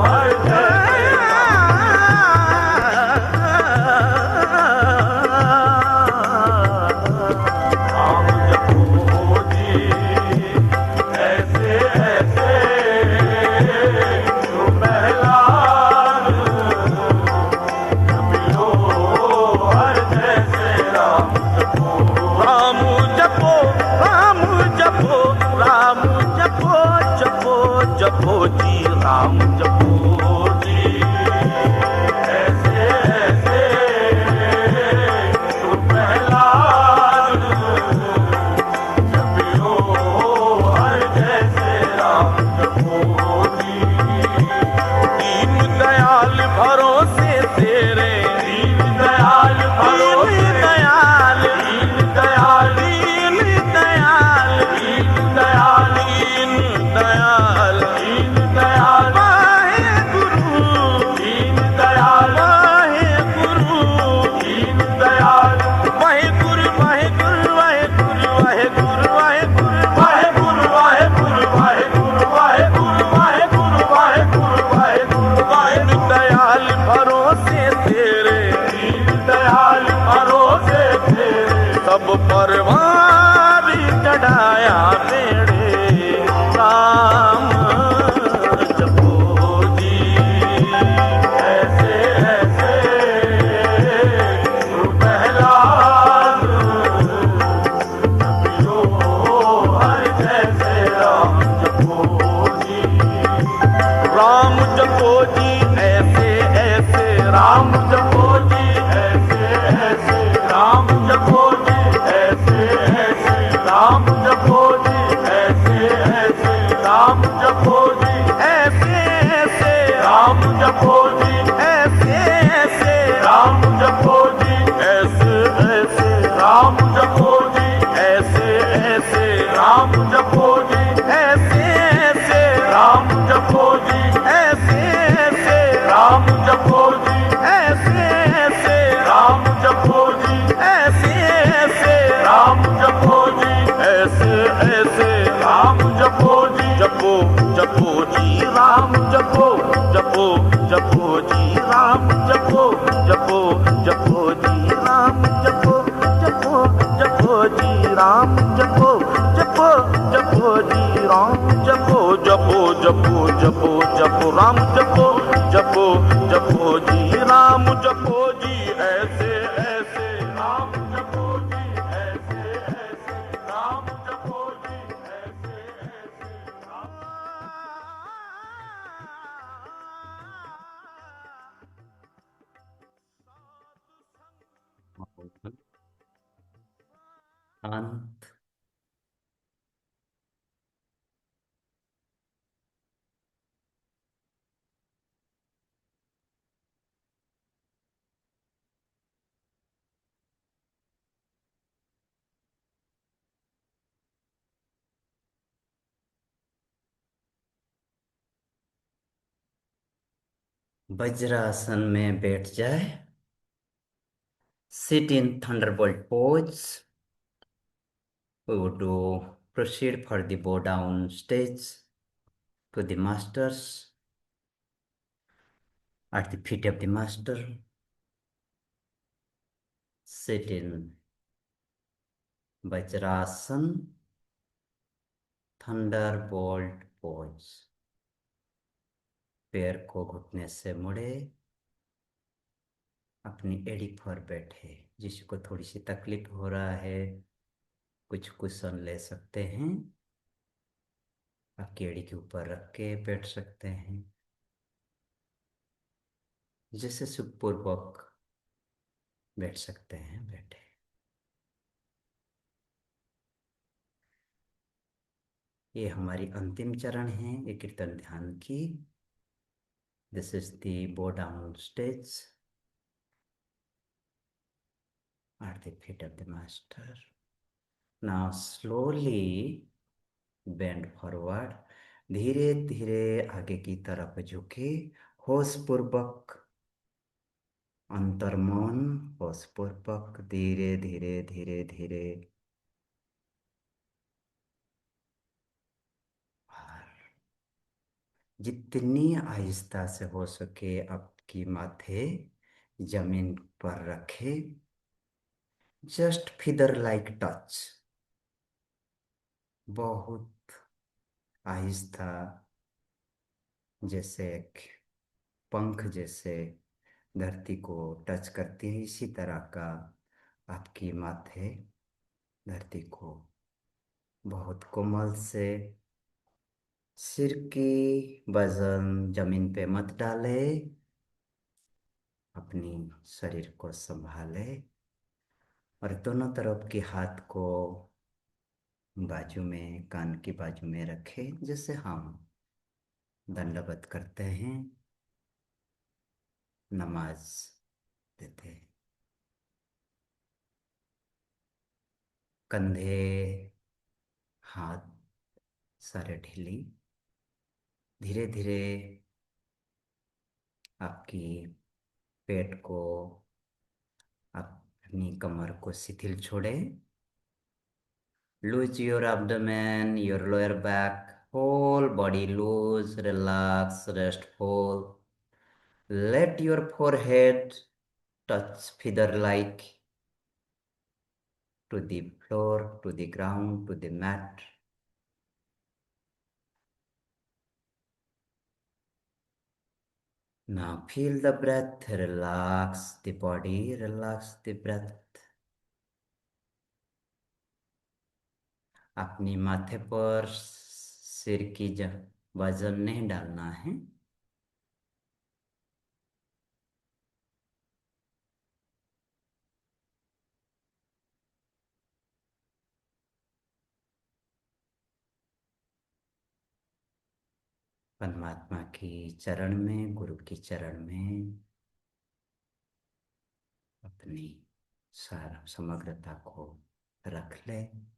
हर जैसे राम जपो जी, ऐसे ऐसे प्रहलाद जपियो हर जैसे राम जपो, राम जपो राम जपो राम जपो जपो जपो जी, राम जपो जी, ऐसे ऐसे प्रहलाद जपियो हर जैसे राम जपो जी। दीन दयाल भरोसे तेरे दीन दयाल, भरोसे दयाल, दीन दयाल, दीन दयाल, दीन दयाल, दीन दयाल, दीन दयाल, वाहे गुरु दीन दयाल, वाहे गुरु दीन दयाल, वाहे गुरु वाहे गुरु वाहे गुरु वाहे गुरु वाहे गुरु वाहे गुरु वाहे गुरु वाहे गुरु वाहे गुरु वाहे गुरु वाहे गुरु वाहे गुरु वाहे दयाल भरोसे तेरे दीन दयाल, भरोसे तेरे सब पर भारी चढ़ाया तेरे राम जपो जी, ऐसे ऐसे प्रहलाद जपियो हर जैसे राम जपो जी, राम जपो जी, ऐसे ऐसे राम जपो जी, ऐसे ऐसे राम जपो जी, ऐसे ऐसे राम जपो जी, ऐसे ऐसे राम जपो जी, ऐसे ऐसे राम जपो जी, ऐसे ऐसे राम जपो जी, ऐसे ऐसे राम जपो जी, ऐसे ऐसे राम जपो जी, ऐसे ऐसे राम जपो जी, ऐसे ऐसे राम जपो जी, ऐसे ऐसे राम जपो जी, ऐसे ऐसे राम जपो जी, ऐसे ऐसे राम जपो जी, जपो जपो जी राम जपो, जपो जपो जी राम जपो, जपो जपो जी राम जपो, जपो जपो जी राम जपो, जपो जपो जी राम जपो, जपो जपो जपो जपो राम जपो, जपो जपो जी राम जपो जी, ऐसे ऐसे राम जपो जी, ऐसे ऐसे राम जपो जी, ऐसे ऐसे राम। शांत। वज्रासन में बैठ जाए। Sit in thunderbolt pose. We would do proceed for the bow down stage to the masters at the feet of the master. Sit in Vajrasan, thunder bolt pose. पैर को घुटने से मुड़े, अपनी एड़ी पर बैठे। जिसको थोड़ी सी तकलीफ हो रहा है, कुछ कुशन ले सकते हैं, आपकी एड़ी के ऊपर रख के बैठ सकते हैं। जैसे सुखपूर्वक बैठ सकते हैं, बैठे। ये हमारी अंतिम चरण है ये कीर्तन ध्यान की। दिस इज द बो down stage at the feet of the master. Now slowly bend forward. धीरे धीरे आगे की तरफ झुके, होश पूर्वक, अंतर्मन होश पूर्वक, धीरे धीरे धीरे धीरे। जितनी आहिस्ता से हो सके आपकी माथे जमीन पर रखे। जस्ट फिदर लाइक टच, बहुत आहिस्ता, जैसे एक पंख जैसे धरती को टच करती है, इसी तरह का आपकी माथे धरती को बहुत कोमल से। सिर की वजन जमीन पे मत डाले, अपनी शरीर को संभाले और दोनों तरफ के हाथ को बाजू में, कान की बाजू में रखें, जैसे हम दंडवत करते हैं, नमाज देते हैं। कंधे, हाथ सारे ढीली। धीरे धीरे आपकी पेट को, अपनी कमर को शिथिल छोड़ें। Lose your abdomen, your lower back, whole body loose, relax, restful. Let your forehead touch feather-like to the floor, to the ground, to the mat. Now feel the breath, relax the body, relax the breath. अपनी माथे पर सिर की वजन नहीं डालना है। परमात्मा की चरण में, गुरु की चरण में अपनी सारा समग्रता को रख ले।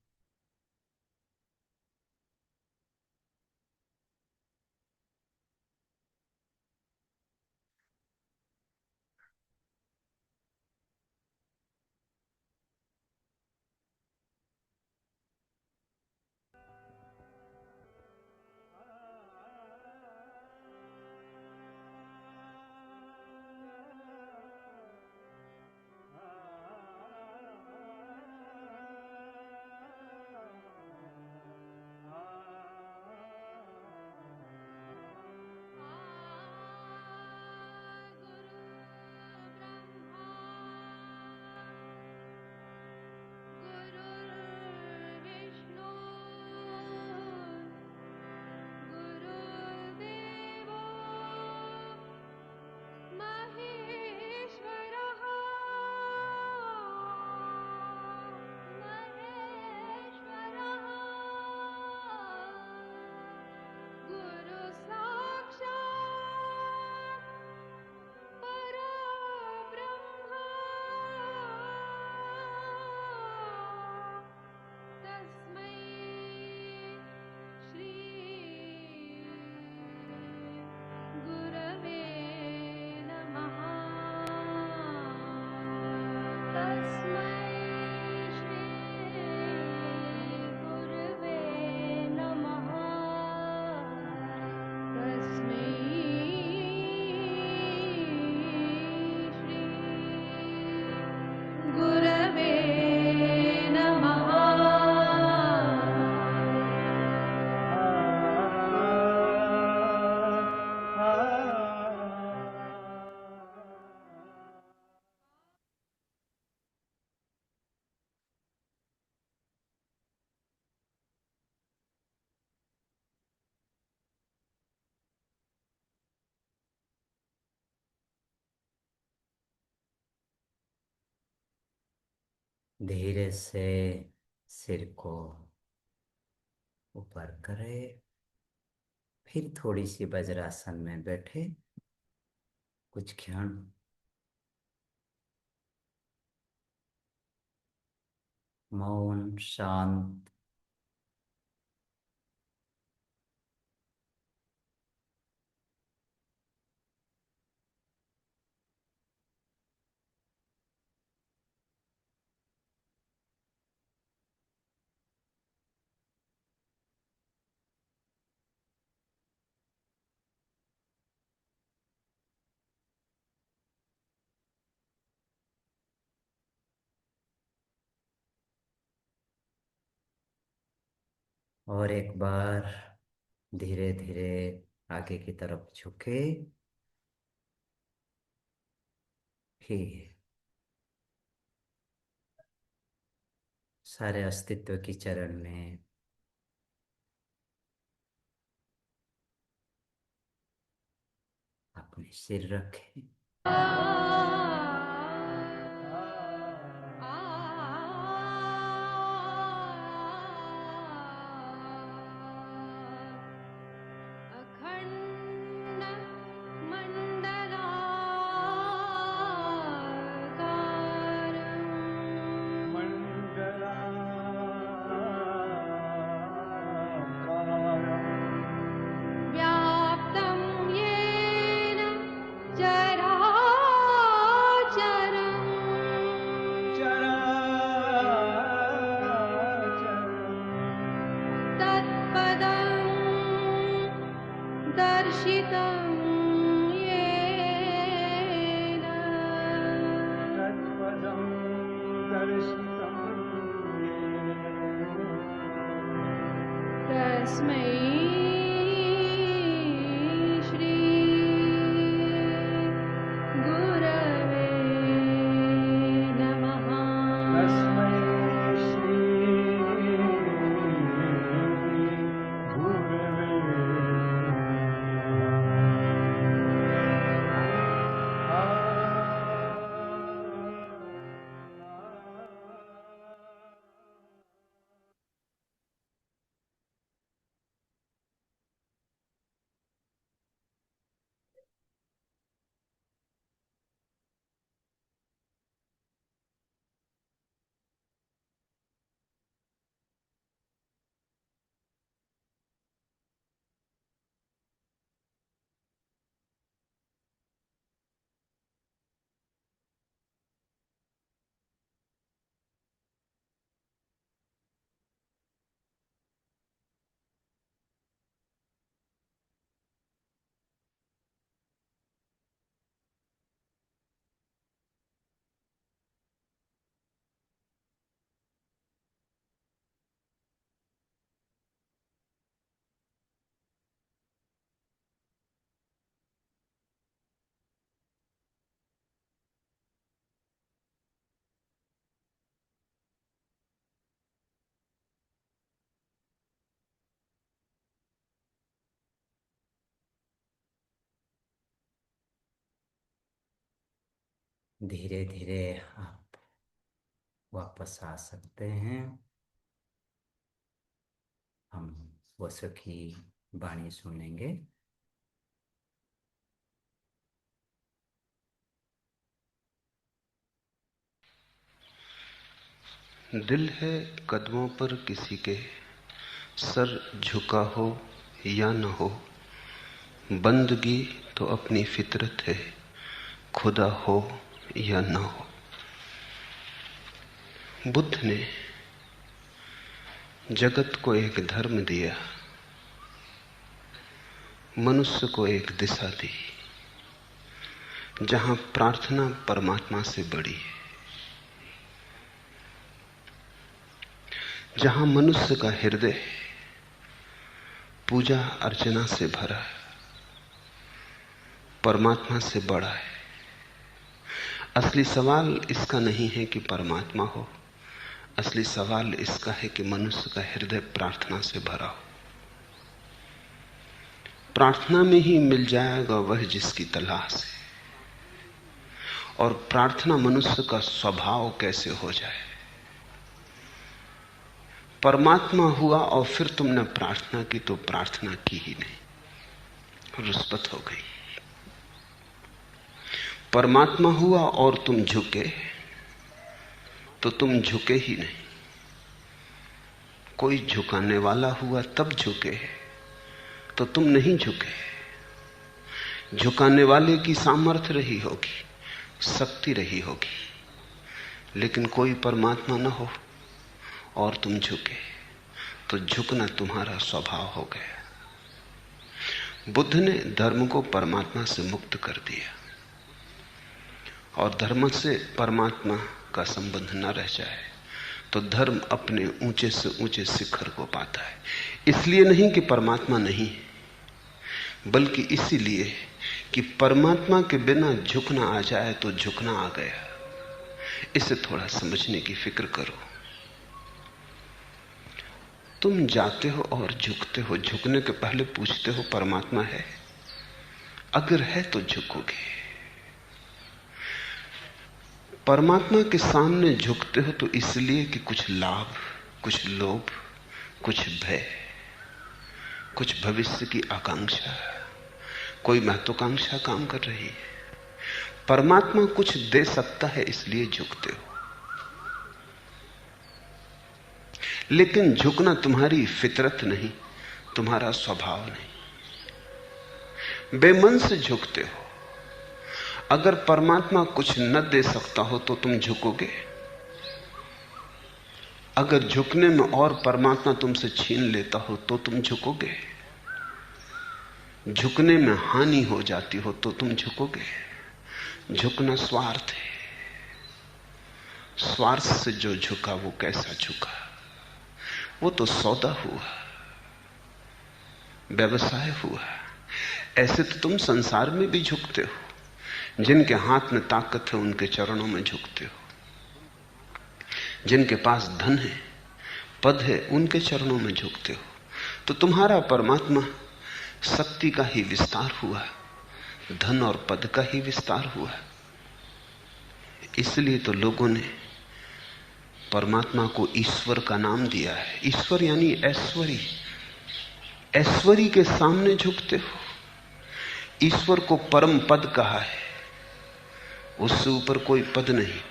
धीरे से सिर को ऊपर करे, फिर थोड़ी सी वज्रासन में बैठे कुछ क्षण। मौन शांत। और एक बार धीरे धीरे आगे की तरफ झुके, फिर सारे अस्तित्व की चरण में अपने सिर रखें। धीरे धीरे आप वापस आ सकते हैं। हम वसु की वाणी सुनेंगे। दिल है कदमों पर किसी के, सर झुका हो या न हो, बंदगी तो अपनी फितरत है, खुदा हो या न हो। बुद्ध ने जगत को एक धर्म दिया, मनुष्य को एक दिशा दी, जहां प्रार्थना परमात्मा से बड़ी है, जहां मनुष्य का हृदय पूजा अर्चना से भरा है, परमात्मा से बड़ा है। असली सवाल इसका नहीं है कि परमात्मा हो, असली सवाल इसका है कि मनुष्य का हृदय प्रार्थना से भरा हो। प्रार्थना में ही मिल जाएगा वह जिसकी तलाश है। और प्रार्थना मनुष्य का स्वभाव कैसे हो जाए, परमात्मा हुआ और फिर तुमने प्रार्थना की तो प्रार्थना की ही नहीं, रुष्पत हो गई। परमात्मा हुआ और तुम झुके तो तुम झुके ही नहीं। कोई झुकाने वाला हुआ तब झुके तो तुम नहीं झुके। झुकाने वाले की सामर्थ्य रही होगी, शक्ति रही होगी, लेकिन कोई परमात्मा न हो और तुम झुके तो झुकना तुम्हारा स्वभाव हो गया। बुद्ध ने धर्म को परमात्मा से मुक्त कर दिया और धर्म से परमात्मा का संबंध न रह जाए तो धर्म अपने ऊंचे से ऊंचे शिखर को पाता है। इसलिए नहीं कि परमात्मा नहीं, बल्कि इसीलिए कि परमात्मा के बिना झुकना आ जाए तो झुकना आ गया। इसे थोड़ा समझने की फिक्र करो। तुम जाते हो और झुकते हो, झुकने के पहले पूछते हो परमात्मा है? अगर है तो झुकोगे। परमात्मा के सामने झुकते हो तो इसलिए कि कुछ लाभ, कुछ लोभ, कुछ भय, कुछ भविष्य की आकांक्षा, कोई महत्वाकांक्षा काम कर रही है। परमात्मा कुछ दे सकता है इसलिए झुकते हो। लेकिन झुकना तुम्हारी फितरत नहीं, तुम्हारा स्वभाव नहीं। बेमन से झुकते हो। अगर परमात्मा कुछ न दे सकता हो तो तुम झुकोगे? अगर झुकने में और परमात्मा तुमसे छीन लेता हो तो तुम झुकोगे? झुकने में हानि हो जाती हो तो तुम झुकोगे? झुकना स्वार्थ है। स्वार्थ से जो झुका वो कैसा झुका? वो तो सौदा हुआ, व्यवसाय हुआ। ऐसे तो तुम संसार में भी झुकते हो। जिनके हाथ में ताकत है उनके चरणों में झुकते हो। जिनके पास धन है, पद है, उनके चरणों में झुकते हो। तो तुम्हारा परमात्मा शक्ति का ही विस्तार हुआ, धन और पद का ही विस्तार हुआ। इसलिए तो लोगों ने परमात्मा को ईश्वर का नाम दिया है। ईश्वर यानी ऐश्वरी। ऐश्वरी के सामने झुकते हो। ईश्वर को परम पद कहा है, उससे ऊपर कोई पद नहीं।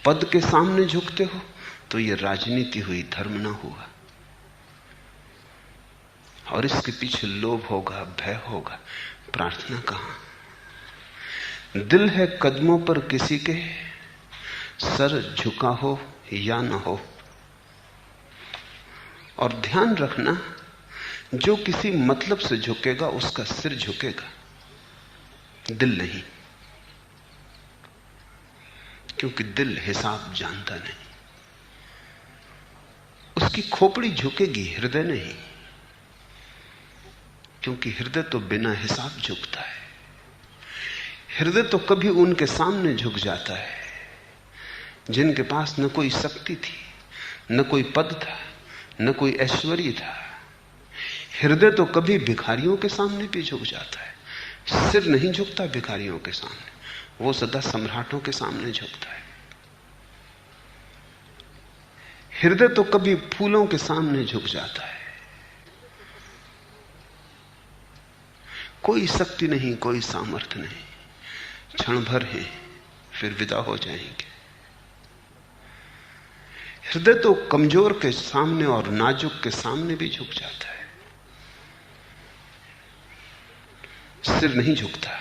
पद के सामने झुकते हो तो यह राजनीति हुई, धर्म ना हुआ। और इसके पीछे लोभ होगा, भय होगा, प्रार्थना कहां? दिल है कदमों पर किसी के, सर झुका हो या न हो। और ध्यान रखना, जो किसी मतलब से झुकेगा उसका सिर झुकेगा, दिल नहीं। क्योंकि दिल हिसाब जानता नहीं। उसकी खोपड़ी झुकेगी, हृदय नहीं। क्योंकि हृदय तो बिना हिसाब झुकता है। हृदय तो कभी उनके सामने झुक जाता है जिनके पास न कोई शक्ति थी, न कोई पद था, न कोई ऐश्वर्य था। हृदय तो कभी भिखारियों के सामने भी झुक जाता है। सिर नहीं झुकता भिखारियों के सामने, वो सदा सम्राटों के सामने झुकता है। हृदय तो कभी फूलों के सामने झुक जाता है। कोई शक्ति नहीं, कोई सामर्थ्य नहीं, क्षण भर है फिर विदा हो जाएंगे। हृदय तो कमजोर के सामने और नाजुक के सामने भी झुक जाता है। सिर नहीं झुकता।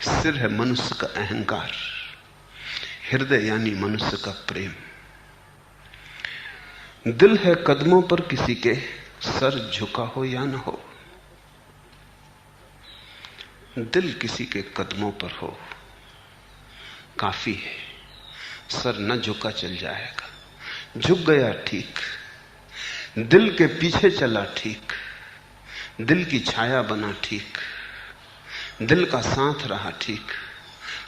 सिर है मनुष्य का अहंकार, हृदय यानी मनुष्य का प्रेम। दिल है कदमों पर किसी के, सर झुका हो या न हो। दिल किसी के कदमों पर हो काफी है। सर न झुका चल जाएगा। झुक गया ठीक, दिल के पीछे चला ठीक, दिल की छाया बना ठीक, दिल का साथ रहा ठीक,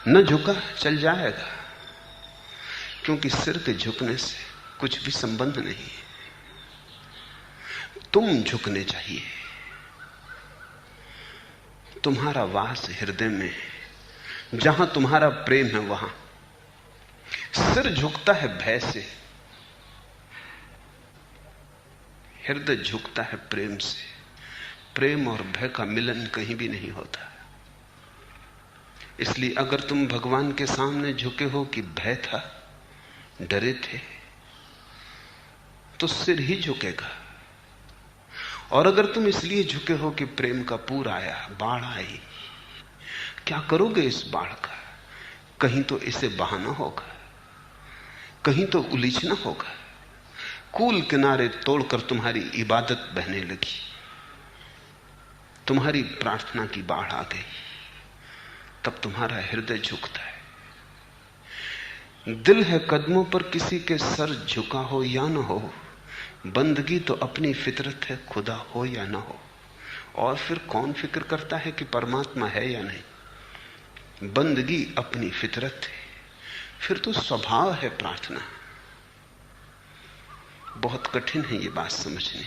न झुका चल जाएगा। क्योंकि सिर के झुकने से कुछ भी संबंध नहीं। तुम झुकने चाहिए। तुम्हारा वास हृदय में है, जहां तुम्हारा प्रेम है वहां। सिर झुकता है भय से, हृदय झुकता है प्रेम से। प्रेम और भय का मिलन कहीं भी नहीं होता। इसलिए अगर तुम भगवान के सामने झुके हो कि भय था, डरे थे, तो सिर ही झुकेगा। और अगर तुम इसलिए झुके हो कि प्रेम का पूर आया, बाढ़ आई, क्या करोगे इस बाढ़ का? कहीं तो इसे बहाना होगा, कहीं तो उलीचना होगा। कूल किनारे तोड़कर तुम्हारी इबादत बहने लगी, तुम्हारी प्रार्थना की बाढ़ आ गई, तब तुम्हारा हृदय झुकता है। दिल है कदमों पर किसी के सर झुका हो या ना हो, बंदगी तो अपनी फितरत है, खुदा हो या ना हो। और फिर कौन फिक्र करता है कि परमात्मा है या नहीं? बंदगी अपनी फितरत है, फिर तो स्वभाव है प्रार्थना। बहुत कठिन है ये बात समझनी।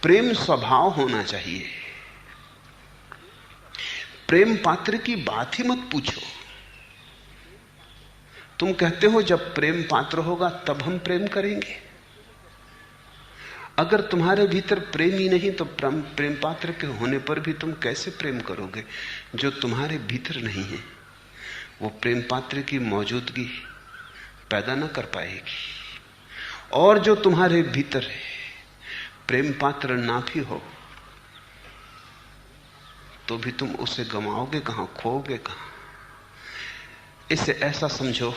प्रेम स्वभाव होना चाहिए। प्रेम पात्र की बात ही मत पूछो। तुम कहते हो जब प्रेम पात्र होगा तब हम प्रेम करेंगे। अगर तुम्हारे भीतर प्रेम ही नहीं तो प्रेम पात्र के होने पर भी तुम कैसे प्रेम करोगे? जो तुम्हारे भीतर नहीं है वो प्रेम पात्र की मौजूदगी पैदा न कर पाएगी। और जो तुम्हारे भीतर है, प्रेम पात्र ना भी हो तो भी तुम उसे गमाओगे कहां, खोओगे कहां? इसे ऐसा समझो,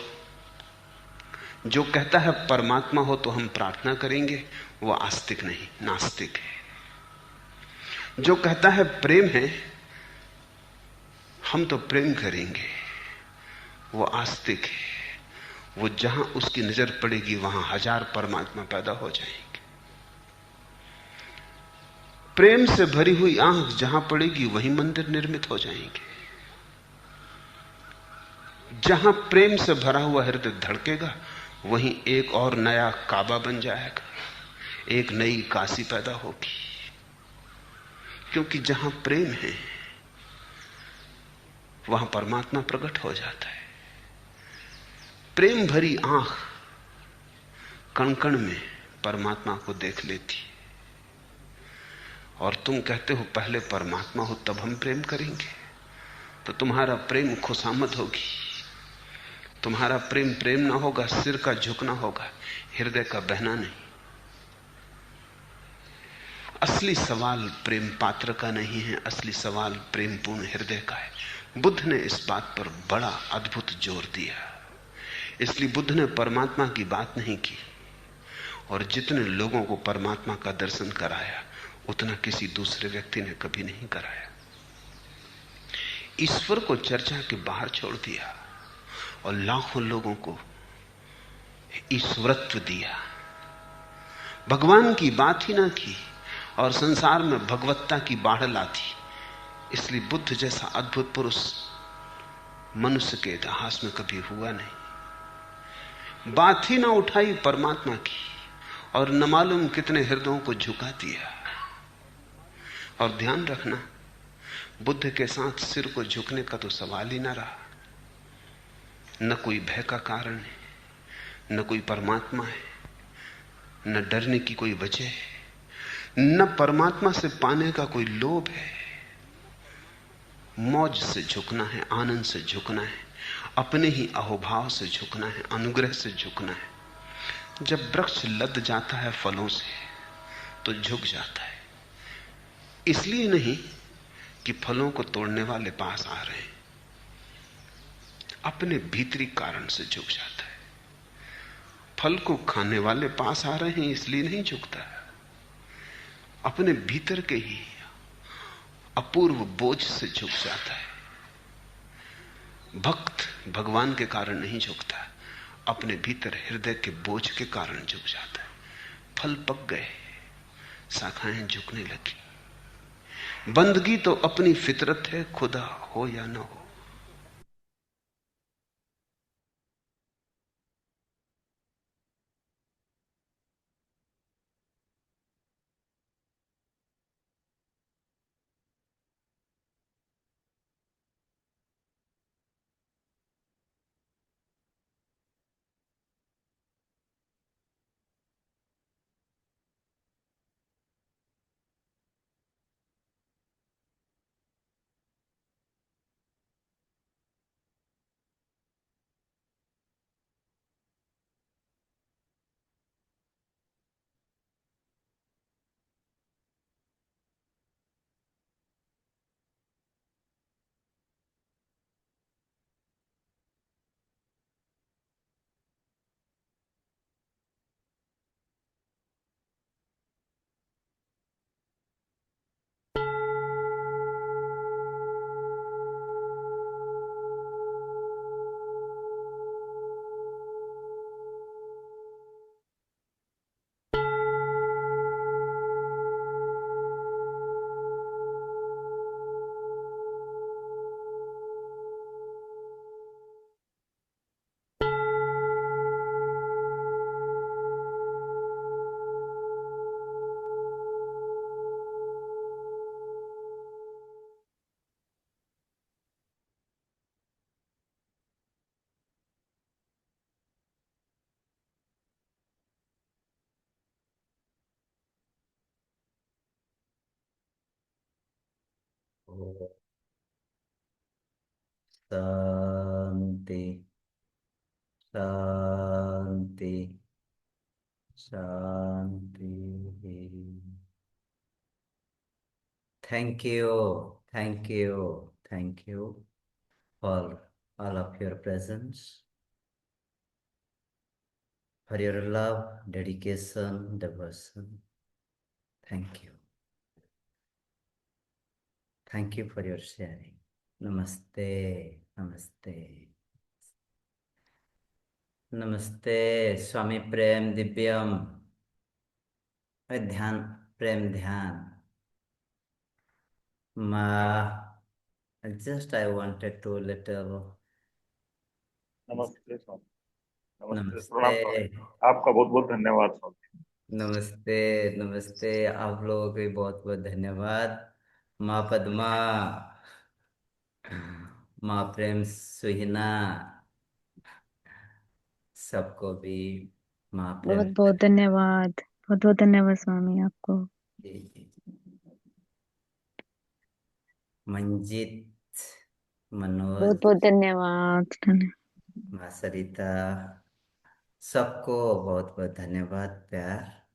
जो कहता है परमात्मा हो तो हम प्रार्थना करेंगे, वो आस्तिक नहीं, नास्तिक है। जो कहता है प्रेम है, हम तो प्रेम करेंगे, वो आस्तिक है। वो जहां उसकी नजर पड़ेगी वहां हजार परमात्मा पैदा हो जाएंगे। प्रेम से भरी हुई आंख जहां पड़ेगी वहीं मंदिर निर्मित हो जाएंगे। जहां प्रेम से भरा हुआ हृदय धड़केगा वहीं एक और नया काबा बन जाएगा, एक नई काशी पैदा होगी। क्योंकि जहां प्रेम है वहां परमात्मा प्रकट हो जाता है। प्रेम भरी आंख कण कण में परमात्मा को देख लेती। और तुम कहते हो पहले परमात्मा हो तब हम प्रेम करेंगे, तो तुम्हारा प्रेम खुशामद होगी। तुम्हारा प्रेम प्रेम ना होगा, सिर का झुकना होगा, हृदय का बहना नहीं। असली सवाल प्रेम पात्र का नहीं है, असली सवाल प्रेम पूर्ण हृदय का है। बुद्ध ने इस बात पर बड़ा अद्भुत जोर दिया। इसलिए बुद्ध ने परमात्मा की बात नहीं की, और जितने लोगों को परमात्मा का दर्शन कराया उतना किसी दूसरे व्यक्ति ने कभी नहीं कराया। ईश्वर को चर्चा के बाहर छोड़ दिया और लाखों लोगों को ईश्वरत्व दिया। भगवान की बात ही ना की और संसार में भगवत्ता की बाढ़ लाती। इसलिए बुद्ध जैसा अद्भुत पुरुष मनुष्य के इतिहास में कभी हुआ नहीं। बात ही ना उठाई परमात्मा की और न मालूम कितने हृदयों को झुका दिया। और ध्यान रखना, बुद्ध के साथ सिर को झुकने का तो सवाल ही ना रहा। न कोई भय का कारण है, न कोई परमात्मा है, न डरने की कोई वजह है, न परमात्मा से पाने का कोई लोभ है। मौज से झुकना है, आनंद से झुकना है, अपने ही अहोभाव से झुकना है, अनुग्रह से झुकना है। जब वृक्ष लद जाता है फलों से तो झुक जाता है, इसलिए नहीं कि फलों को तोड़ने वाले पास आ रहे हैं, अपने भीतरी कारण से झुक जाता है। फल को खाने वाले पास आ रहे हैं इसलिए नहीं झुकता, अपने भीतर के ही अपूर्व बोझ से झुक जाता है। भक्त भगवान के कारण नहीं झुकता, अपने भीतर हृदय के बोझ के कारण झुक जाता है। फल पक गए, शाखाएं झुकने लगी। बंदगी तो अपनी फितरत है, खुदा हो या ना हो। ओ, शांति शांति शांति। Thank you, thank you, thank you for all of your presence, for your love, dedication, devotion. Thank you. Thank you for your sharing. Namaste, namaste. नमस्ते स्वामी प्रेम दिव्यम। ध्यान, प्रेम ध्यान। Just I wanted to little नमस्ते स्वामी। नमस्ते, नमस्ते, प्रणाम स्वामी। आपका बहुत बहुत धन्यवाद स्वामी। नमस्ते, नमस्ते। आप लोगों को भी बहुत बहुत धन्यवाद। माँ पद्मा, माँ प्रेम सुहिना, सबको भी माँ बहुत प्रेम। बहुत धन्यवाद, बहुत बहुत धन्यवाद स्वामी आपको। जी, जी। मंजित, मनोज, बहुत बहुत धन्यवाद। माँ सरिता, सबको बहुत बहुत धन्यवाद, प्यार।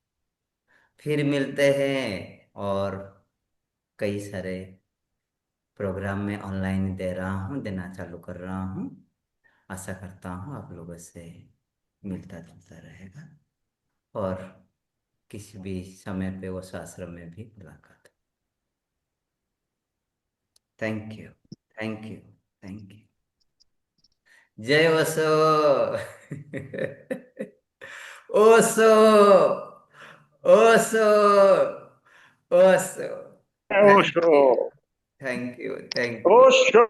फिर मिलते हैं और कई सारे प्रोग्राम में ऑनलाइन दे रहा हूँ, देना चालू कर रहा हूँ। आशा करता हूँ आप लोगों से मिलता जुलता रहेगा और किसी भी समय पे उस आश्रम में भी मुलाकात। Thank you, thank you, thank you. जय वसो। Osho, Osho, Osho. Thank Osho, you, thank you, thank you. Osho.